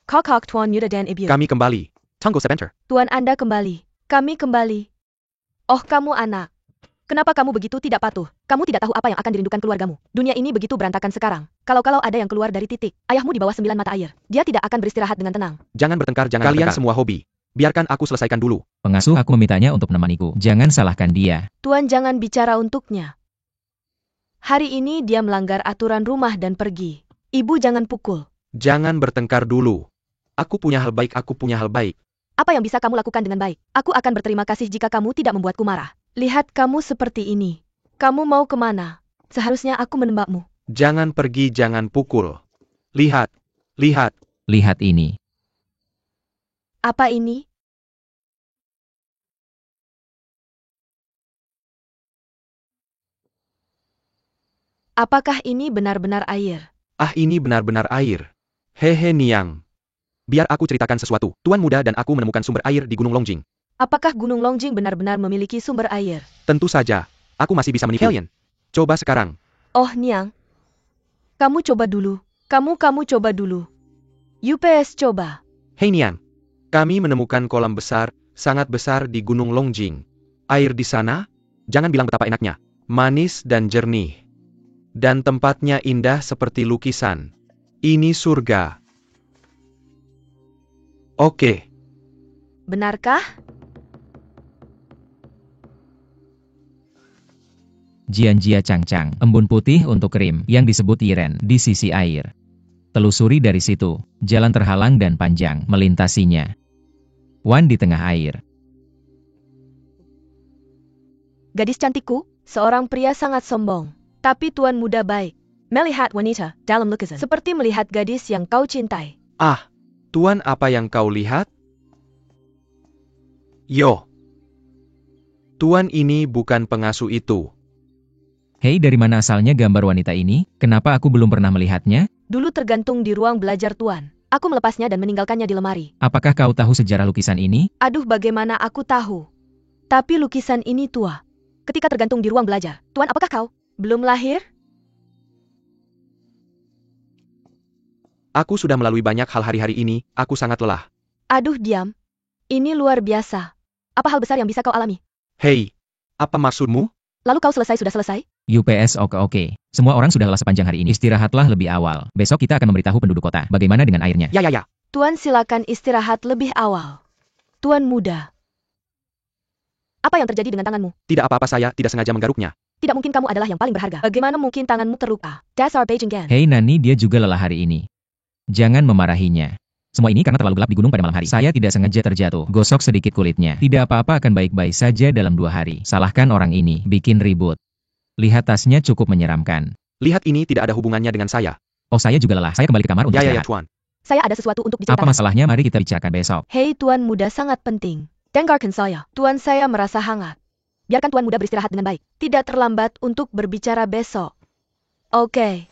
Kok Tuan Yuda dan Ibu. kami kembali. Tunggu sebentar. Tuan, Anda kembali. Kami kembali. Oh, kamu anak. Kenapa kamu begitu tidak patuh? Kamu tidak tahu apa yang akan dirindukan keluargamu. Dunia ini begitu berantakan sekarang. Kalau ada yang keluar dari titik, ayahmu di bawah 9 mata air. Dia tidak akan beristirahat dengan tenang. Jangan bertengkar, jangan Kalian bertengkar. Semua hobi. Biarkan aku selesaikan dulu. Pengasuh aku memintanya untuk menemaniku. Jangan salahkan dia. Tuan, jangan bicara untuknya. Hari ini dia melanggar aturan rumah dan pergi. Ibu jangan pukul. Jangan bertengkar dulu. Aku punya hal baik, aku punya hal baik. Apa yang bisa kamu lakukan dengan baik? Aku akan berterima kasih jika kamu tidak membuatku marah. Lihat kamu seperti ini. Kamu mau kemana? Seharusnya aku menembakmu. Jangan pergi, jangan pukul. Lihat, lihat. Lihat ini. Apa ini? Apakah ini benar-benar air? Ah, ini benar-benar air. Hehe Niang. Biar aku ceritakan sesuatu. Tuan muda dan aku menemukan sumber air di Gunung Longjing. Apakah Gunung Longjing benar-benar memiliki sumber air? Tentu saja. Aku masih bisa menipu kalian. Coba sekarang. Oh, Niang. Kamu coba dulu. Kamu coba dulu. UPS coba. Hei Niang. Kami menemukan kolam besar, sangat besar di Gunung Longjing. Air di sana? Jangan bilang betapa enaknya. Manis dan jernih. Dan tempatnya indah seperti lukisan. Ini surga. Oke. Benarkah? Jianjia Changchang, embun putih untuk krim yang disebut Yiren di sisi air. Telusuri dari situ, jalan terhalang dan panjang melintasinya. Wan di tengah air. Gadis cantikku, seorang pria sangat sombong. Tapi tuan muda baik. Melihat wanita dalam lukisan seperti melihat gadis yang kau cintai. Ah, Tuan, apa yang kau lihat? Yo. Tuan, ini bukan pengasuh itu. Hei, dari mana asalnya gambar wanita ini? Kenapa aku belum pernah melihatnya? Dulu tergantung di ruang belajar tuan. Aku melepasnya dan meninggalkannya di lemari. Apakah kau tahu sejarah lukisan ini? Aduh, bagaimana aku tahu. Tapi lukisan ini tua. Ketika tergantung di ruang belajar. Tuan, apakah kau belum lahir? Aku sudah melalui banyak hal hari-hari ini, aku sangat lelah. Aduh, diam. Ini luar biasa. Apa hal besar yang bisa kau alami? Hei, apa maksudmu? Lalu kau sudah selesai? UPS oke. Semua orang sudah lelah sepanjang hari ini. Istirahatlah lebih awal. Besok kita akan memberitahu penduduk kota. Bagaimana dengan airnya? Ya. Tuan, silakan istirahat lebih awal. Tuan muda. Apa yang terjadi dengan tanganmu? Tidak apa-apa, saya tidak sengaja menggaruknya. Tidak mungkin kamu adalah yang paling berharga. Bagaimana mungkin tanganmu terluka? Dasar Beijing Gan. Hei Nani, dia juga lelah hari ini. Jangan memarahinya. Semua ini karena terlalu gelap di gunung pada malam hari. Saya tidak sengaja terjatuh. Gosok sedikit kulitnya. Tidak apa-apa, akan baik-baik saja dalam 2 hari. Salahkan orang ini, bikin ribut. Lihat tasnya cukup menyeramkan. Lihat, ini tidak ada hubungannya dengan saya. Oh, saya juga lelah. Saya kembali ke kamar untuk Ya, istirahat. Tuan. Saya ada sesuatu untuk Apa diceritakan. masalahnya? Mari kita bicarakan besok. Hei, tuan muda sangat penting. Dengarkan saya. Tuan, saya merasa hangat. Biarkan tuan muda beristirahat dengan baik. Tidak terlambat untuk berbicara besok. Oke.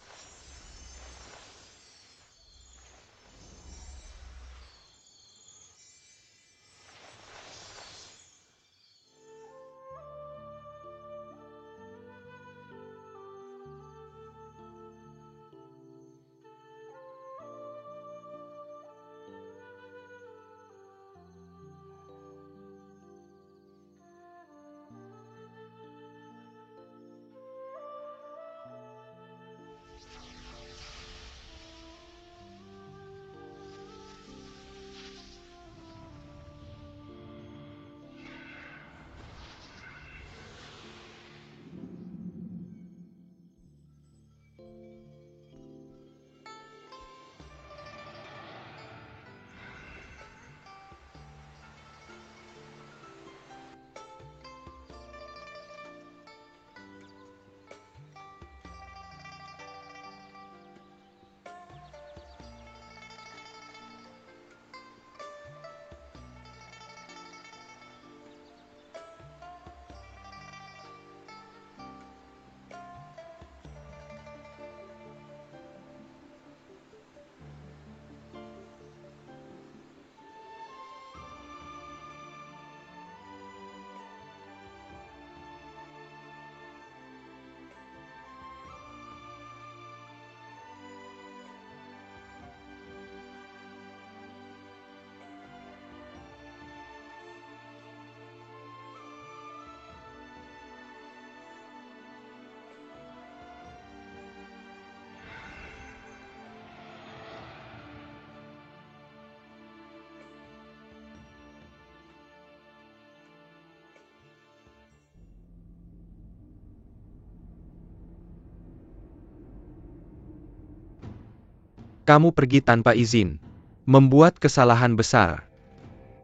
Kamu pergi tanpa izin. Membuat kesalahan besar.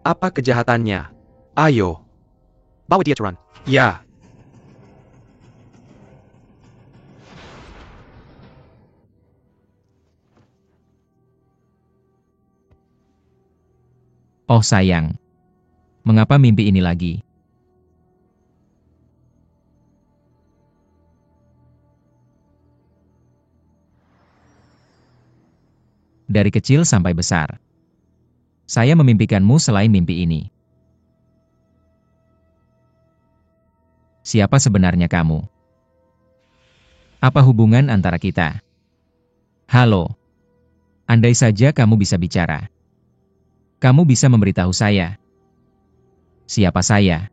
Apa kejahatannya? Ayo. Bawa dia Tuan. Ya. Oh sayang. Mengapa mimpi ini lagi? Dari kecil sampai besar. Saya memimpikanmu selain mimpi ini. Siapa sebenarnya kamu? Apa hubungan antara kita? Halo. Andai saja kamu bisa bicara. Kamu bisa memberitahu saya. Siapa saya?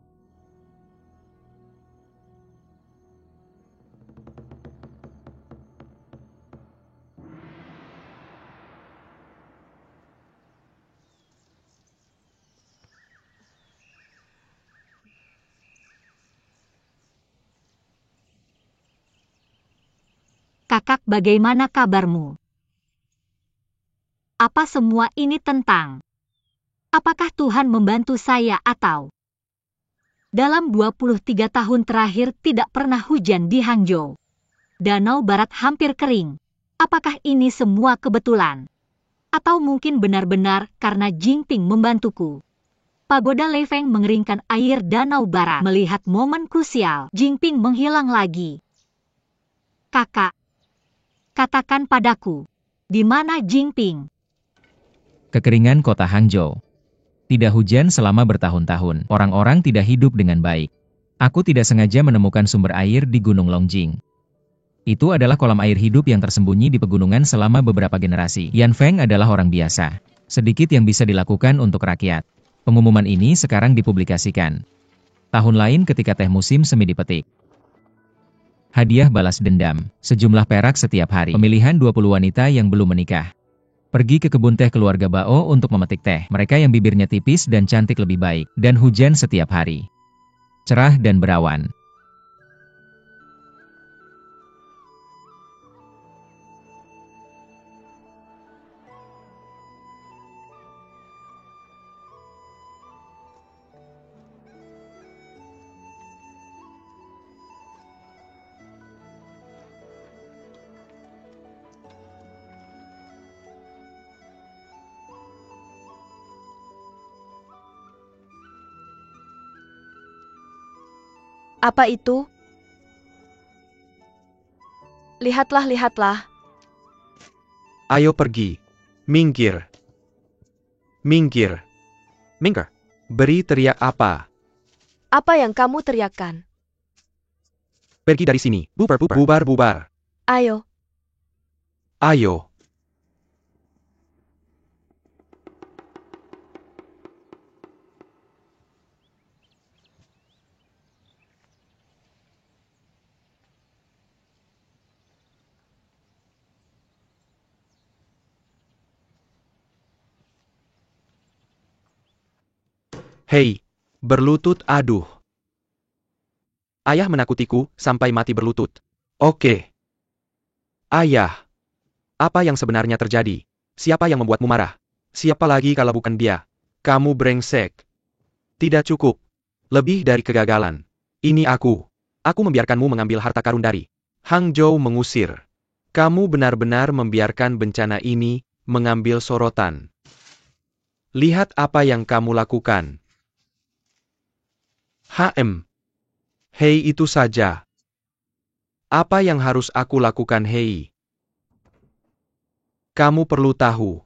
Kakak, bagaimana kabarmu? Apa semua ini tentang? Apakah Tuhan membantu saya atau? Dalam 23 tahun terakhir tidak pernah hujan di Hangzhou. Danau Barat hampir kering. Apakah ini semua kebetulan? Atau mungkin benar-benar karena Jingping membantuku? Pagoda Lei Feng mengeringkan air Danau Barat. Melihat momen krusial, Jingping menghilang lagi. Kakak, katakan padaku, di mana Jingping? Kekeringan kota Hangzhou. Tidak hujan selama bertahun-tahun. Orang-orang tidak hidup dengan baik. Aku tidak sengaja menemukan sumber air di Gunung Longjing. Itu adalah kolam air hidup yang tersembunyi di pegunungan selama beberapa generasi. Yan Feng adalah orang biasa. Sedikit yang bisa dilakukan untuk rakyat. Pengumuman ini sekarang dipublikasikan. Tahun lain ketika teh musim semi dipetik. Hadiah balas dendam. Sejumlah perak setiap hari. Pemilihan 20 wanita yang belum menikah. Pergi ke kebun teh keluarga Bao untuk memetik teh. Mereka yang bibirnya tipis dan cantik lebih baik. Dan hujan setiap hari. Cerah dan berawan. Apa itu? Lihatlah, lihatlah. Ayo pergi. Minggir. Minggir. Minggir. Beri teriak apa? Apa yang kamu teriakkan? Pergi dari sini. Bubar, bubar. Bubar, bubar. Ayo. Ayo. Hei, berlutut aduh. Ayah menakutiku sampai mati berlutut. Oke. Ayah. Apa yang sebenarnya terjadi? Siapa yang membuatmu marah? Siapa lagi kalau bukan dia? Kamu brengsek. Tidak cukup. Lebih dari kegagalan. Ini aku. Aku membiarkanmu mengambil harta karun dari Hangzhou mengusir. Kamu benar-benar membiarkan bencana ini mengambil sorotan. Lihat apa yang kamu lakukan. Hei, itu saja. Apa yang harus aku lakukan, hei? Kamu perlu tahu.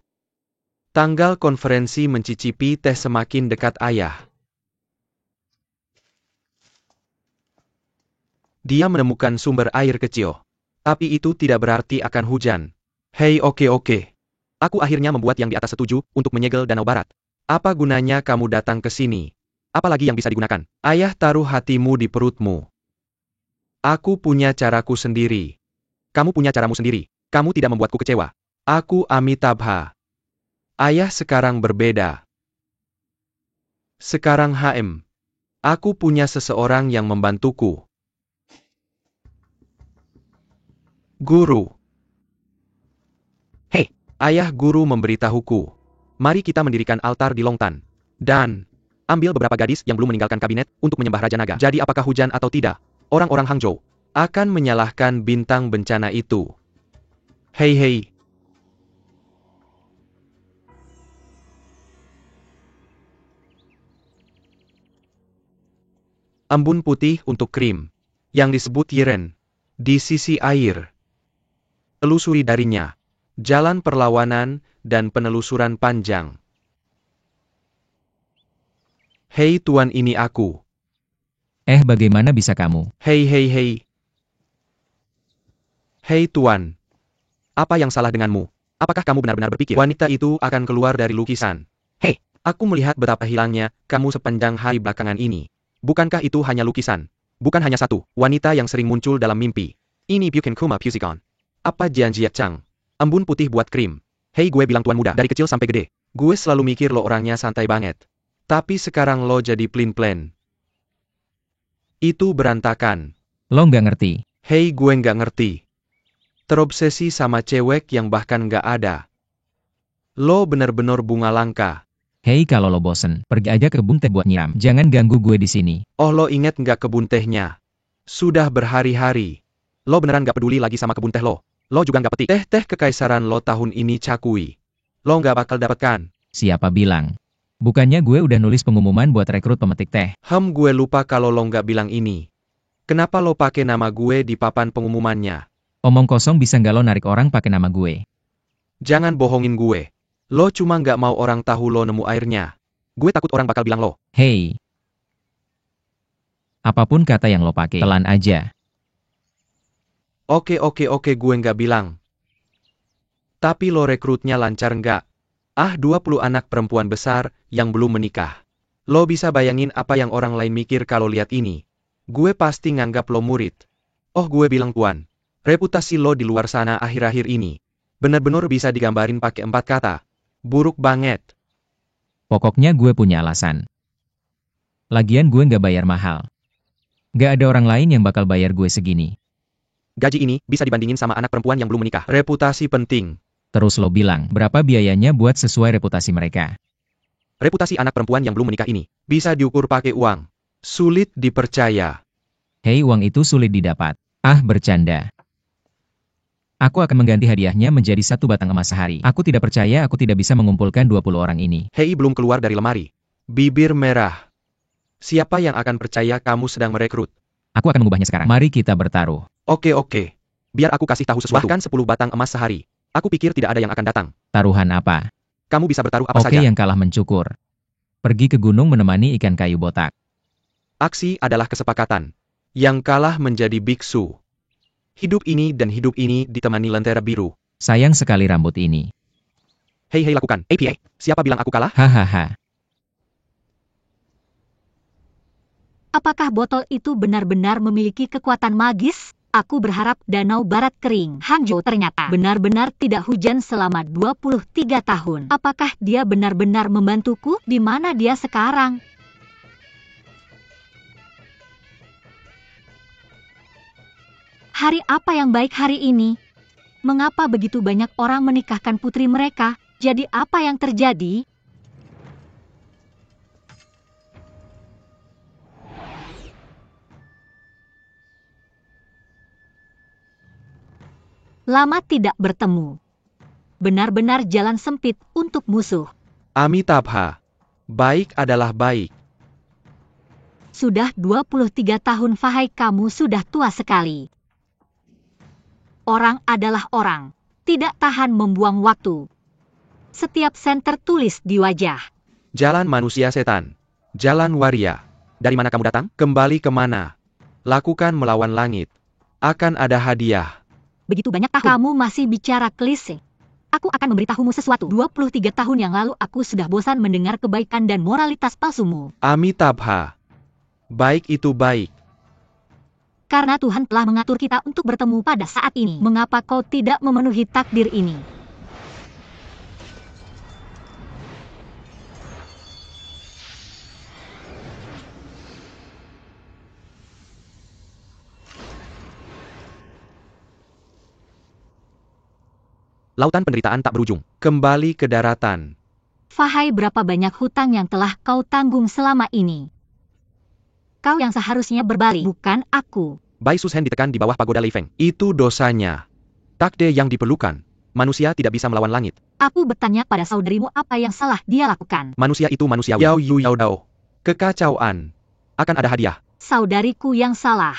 Tanggal konferensi mencicipi teh semakin dekat, ayah. Dia menemukan sumber air kecil. Tapi itu tidak berarti akan hujan. Hei, oke. Aku akhirnya membuat yang di atas setuju untuk menyegel Danau Barat. Apa gunanya kamu datang ke sini? Apalagi yang bisa digunakan? Ayah, taruh hatimu di perutmu. Aku punya caraku sendiri. Kamu punya caramu sendiri. Kamu tidak membuatku kecewa. Aku Amitabha. Ayah sekarang berbeda. Sekarang aku punya seseorang yang membantuku. Guru. Hei, Ayah guru memberitahuku. Mari kita mendirikan altar di Longtan. Dan ambil beberapa gadis yang belum meninggalkan kabinet untuk menyembah Raja Naga. Jadi apakah hujan atau tidak, orang-orang Hangzhou akan menyalahkan bintang bencana itu. Hei hei. Embun putih untuk krim, yang disebut Yiren, di sisi air. Telusuri darinya, jalan perlawanan dan penelusuran panjang. Hei tuan, ini aku. Bagaimana bisa kamu? Hei hei hei. Hei tuan. Apa yang salah denganmu? Apakah kamu benar-benar berpikir wanita itu akan keluar dari lukisan? Hei, aku melihat betapa hilangnya kamu sepanjang hari belakangan ini. Bukankah itu hanya lukisan? Bukan hanya satu wanita yang sering muncul dalam mimpi. Ini Bukan Kuma Pusikon. Apa Jian Chang? Embun putih buat krim. Hei, gue bilang tuan muda dari kecil sampai gede. Gue selalu mikir lo orangnya santai banget. Tapi sekarang lo jadi plin-plan. Itu berantakan. Lo nggak ngerti. Hei, gue nggak ngerti. Terobsesi sama cewek yang bahkan nggak ada. Lo bener-bener bunga langka. Hei, kalau lo bosen, pergi aja ke kebun teh buat nyiram. Jangan ganggu gue di sini. Oh, lo inget nggak kebun tehnya? Sudah berhari-hari. Lo beneran nggak peduli lagi sama kebun teh lo. Lo juga nggak petik teh kekaisaran lo tahun ini cakui. Lo nggak bakal dapatkan. Siapa bilang? Bukannya gue udah nulis pengumuman buat rekrut pemetik teh. Gue lupa kalau lo nggak bilang ini. Kenapa lo pakai nama gue di papan pengumumannya? Omong kosong, bisa nggak lo narik orang pakai nama gue? Jangan bohongin gue. Lo cuma nggak mau orang tahu lo nemu airnya. Gue takut orang bakal bilang lo. Hei. Apapun kata yang lo pakai, telan aja. Oke, gue nggak bilang. Tapi lo rekrutnya lancar nggak? 20 anak perempuan besar yang belum menikah. Lo bisa bayangin apa yang orang lain mikir kalau lihat ini? Gue pasti nganggap lo murid. Oh, gue bilang tuan. Reputasi lo di luar sana akhir-akhir ini bener-bener bisa digambarin pakai 4 kata. Buruk banget. Pokoknya gue punya alasan. Lagian gue nggak bayar mahal. Nggak ada orang lain yang bakal bayar gue segini. Gaji ini bisa dibandingin sama anak perempuan yang belum menikah. Reputasi penting. Terus lo bilang, berapa biayanya buat sesuai reputasi mereka? Reputasi anak perempuan yang belum menikah ini bisa diukur pakai uang. Sulit dipercaya. Hei, uang itu sulit didapat. Bercanda. Aku akan mengganti hadiahnya menjadi 1 batang emas sehari. Aku tidak percaya aku tidak bisa mengumpulkan 20 orang ini. Hei, belum keluar dari lemari. Bibir merah. Siapa yang akan percaya kamu sedang merekrut? Aku akan mengubahnya sekarang. Mari kita bertaruh. Oke. Biar aku kasih tahu sesuatu. Bahkan 10 batang emas sehari. Aku pikir tidak ada yang akan datang. Taruhan apa? Kamu bisa bertaruh apa saja. Oke, yang kalah mencukur. Pergi ke gunung menemani ikan kayu botak. Aksi adalah kesepakatan. Yang kalah menjadi biksu. Hidup ini dan hidup ini ditemani lentera biru. Sayang sekali rambut ini. Hei, lakukan. APA. Siapa bilang aku kalah? Hahaha. Apakah botol itu benar-benar memiliki kekuatan magis? Aku berharap danau barat kering Hangzhou ternyata benar-benar tidak hujan selama 23 tahun. Apakah dia benar-benar membantuku? Di mana dia sekarang? Hari apa yang baik hari ini? Mengapa begitu banyak orang menikahkan putri mereka? Jadi apa yang terjadi? Lama tidak bertemu. Benar-benar jalan sempit untuk musuh. Amitabha. Baik adalah baik. Sudah 23 tahun, Fahai, kamu sudah tua sekali. Orang adalah orang, tidak tahan membuang waktu. Setiap sen tertulis di wajah. Jalan manusia setan. Jalan waria. Dari mana kamu datang? Kembali kemana? Lakukan melawan langit. Akan ada hadiah. Begitu banyak tahun. Kamu masih bicara klise. Aku akan memberitahumu sesuatu. 23 tahun yang lalu aku sudah bosan mendengar kebaikan dan moralitas palsumu. Amitabha. Baik itu baik. Karena Tuhan telah mengatur kita untuk bertemu pada saat ini. Mengapa kau tidak memenuhi takdir ini? Lautan penderitaan tak berujung. Kembali ke daratan. Fahai, berapa banyak hutang yang telah kau tanggung selama ini? Kau yang seharusnya berbalik, bukan aku. Bai Sushen ditekan di bawah pagoda Lei Feng. Itu dosanya. Takde yang diperlukan. Manusia tidak bisa melawan langit. Aku bertanya pada saudarimu apa yang salah dia lakukan. Manusia itu manusiawi. Yao Yu Yao Dao. Kekacauan. Akan ada hadiah. Saudariku yang salah.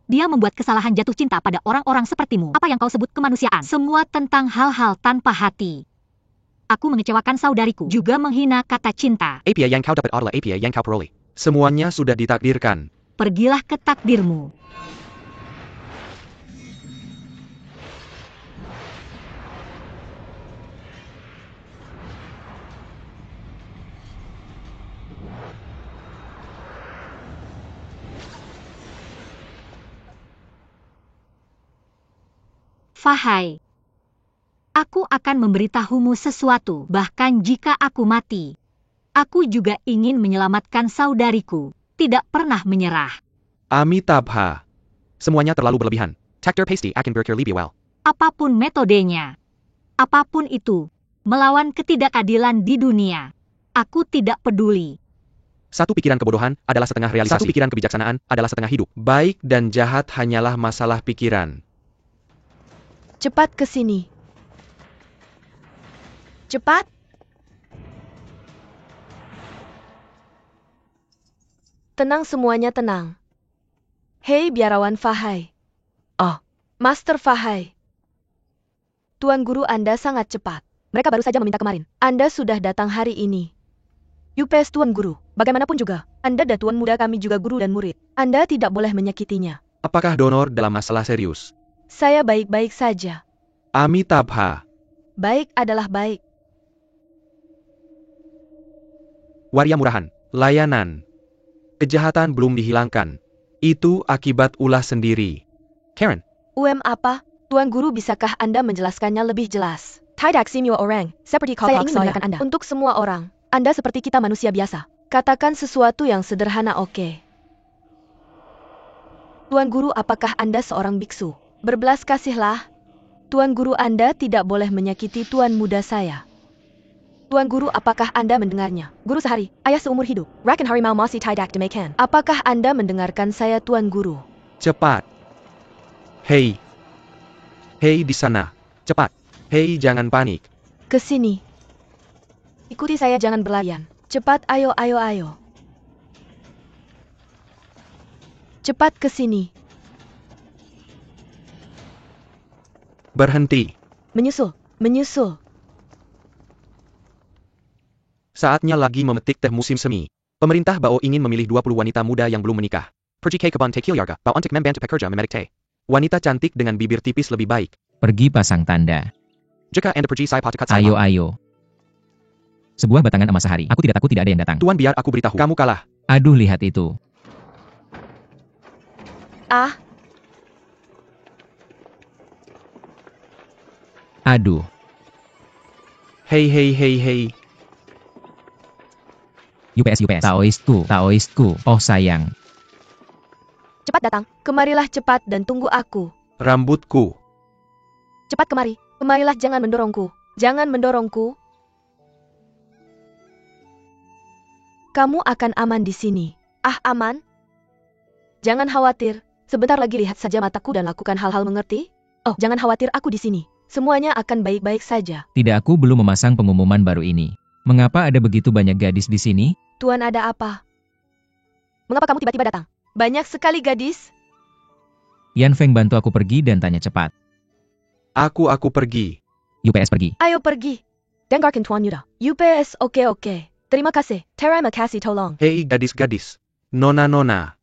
Dia membuat kesalahan jatuh cinta pada orang-orang sepertimu. Apa yang kau sebut kemanusiaan? Semua tentang hal-hal tanpa hati. Aku mengecewakan saudariku, juga menghina kata cinta. Apa yang kau dapat adalah apa yang kau peroleh. Semuanya sudah ditakdirkan. Pergilah ke takdirmu. Fahai, aku akan memberitahumu sesuatu, bahkan jika aku mati. Aku juga ingin menyelamatkan saudariku, tidak pernah menyerah. Amitabha. Semuanya terlalu berlebihan. Takdir pasti akan berakhir lebih well. Apapun metodenya, apapun itu, melawan ketidakadilan di dunia, aku tidak peduli. Satu pikiran kebodohan adalah setengah realisasi. Satu pikiran kebijaksanaan adalah setengah hidup. Baik dan jahat hanyalah masalah pikiran. Cepat ke sini. Cepat. Tenang, semuanya tenang. Hei biarawan Fahai. Oh, Master Fahai. Tuan Guru Anda sangat cepat. Mereka baru saja meminta kemarin. Anda sudah datang hari ini. UPS Tuan Guru, bagaimanapun juga, Anda dan Tuan Muda kami juga guru dan murid. Anda tidak boleh menyakitinya. Apakah donor dalam masalah serius? Saya baik-baik saja. Amitabha. Baik adalah baik. Waria murahan, layanan. Kejahatan belum dihilangkan. Itu akibat ulah sendiri. Karen. Apa? Tuan Guru, bisakah Anda menjelaskannya lebih jelas? Tidak semua orang, seperti kau. Saya ingin mendengarkan Anda. Untuk semua orang, Anda seperti kita manusia biasa. Katakan sesuatu yang sederhana, oke? Tuan Guru, apakah Anda seorang biksu? Berbelas kasihlah. Tuan Guru, Anda tidak boleh menyakiti Tuan Muda saya. Tuan Guru, apakah Anda mendengarnya? Guru sehari, ayah seumur hidup. Rakan harimau masih tidak demikian. Apakah Anda mendengarkan saya, Tuan Guru? Cepat. Hei. Hei di sana. Cepat. Hei, jangan panik. Ke sini. Ikuti saya, jangan berlarian. Cepat, ayo, ayo, ayo. Cepat ke sini. Berhenti. Menyusul, menyusul. Saatnya lagi memetik teh musim semi. Pemerintah Bao ingin memilih 20 wanita muda yang belum menikah. Pergi ke kebun teh Kilyarga, Bao untuk membantu pekerja memetik teh. Wanita cantik dengan bibir tipis lebih baik. Pergi pasang tanda. Jika Anda pergi saya patakat saya. Ayo, ayo. Sebuah batangan emas sehari. Aku tidak takut tidak ada yang datang. Tuan, biar aku beritahu. Kamu kalah. Aduh, lihat itu. Ah, Aduh. Hei, hei, hei, hei. UPS, UPS. Taoistku, Taoistku. Oh sayang. cepat datang. Kemarilah cepat dan tunggu aku. Rambutku. Cepat kemari. Kemarilah, jangan mendorongku. Jangan mendorongku. Kamu akan aman di sini. Ah, aman? Jangan khawatir. Sebentar lagi lihat saja mataku dan lakukan hal-hal, mengerti? Oh, jangan khawatir, aku di sini. Semuanya akan baik-baik saja. Tidak, aku belum memasang pengumuman baru ini. Mengapa ada begitu banyak gadis di sini? Tuan, ada apa? Mengapa kamu tiba-tiba datang? Banyak sekali gadis. Yan Feng, bantu aku pergi dan tanya cepat. Aku pergi. UPS pergi. Ayo pergi. Dengarkan Tuan Yuda. UPS, oke. Terima kasih. Terima kasih, tolong. Hei gadis-gadis. Nona-nona.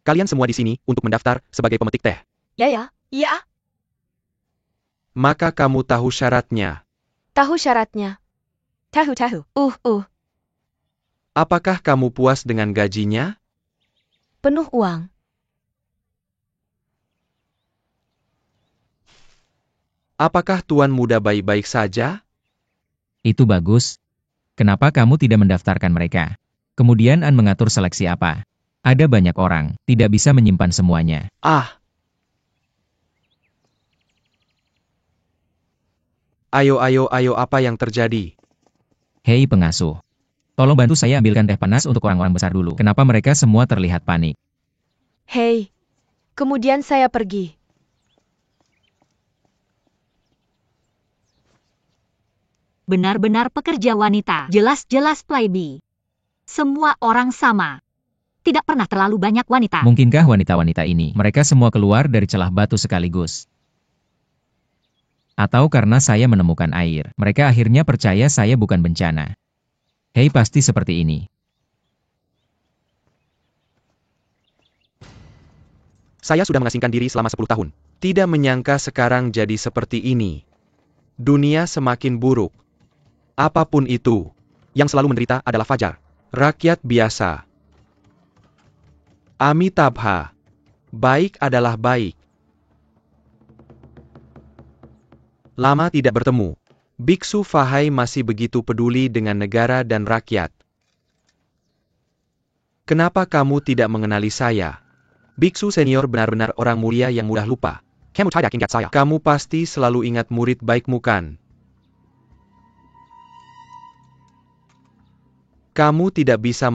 Kalian semua di sini untuk mendaftar sebagai pemetik teh. Ya. Maka kamu tahu syaratnya. Tahu syaratnya. Tahu. Apakah kamu puas dengan gajinya? Penuh uang. Apakah Tuan Muda baik-baik saja? Itu bagus. Kenapa kamu tidak mendaftarkan mereka? Kemudian An mengatur seleksi apa? Ada banyak orang, tidak bisa menyimpan semuanya. Ah, Ayo, apa yang terjadi? Hei pengasuh. Tolong bantu saya ambilkan teh panas untuk orang-orang besar dulu. Kenapa mereka semua terlihat panik? Hei. Kemudian saya pergi. Benar-benar pekerja wanita, jelas-jelas playboy. Semua orang sama. Tidak pernah terlalu banyak wanita. Mungkinkah wanita-wanita ini, mereka semua keluar dari celah batu sekaligus? Atau karena saya menemukan air, mereka akhirnya percaya saya bukan bencana. Hei, pasti seperti ini. Saya sudah mengasingkan diri selama 10 tahun. Tidak menyangka sekarang jadi seperti ini. Dunia semakin buruk. Apapun itu, yang selalu menderita adalah Fajar. Rakyat biasa. Amitabha. Baik adalah baik. Lama tidak bertemu. Biksu Fahai masih begitu peduli dengan negara dan rakyat. Kenapa kamu tidak mengenali saya? Biksu senior benar-benar orang mulia yang mudah lupa. Kamu tidak ingat saya. Kamu pasti selalu ingat murid baikmu kan? Kamu tidak bisa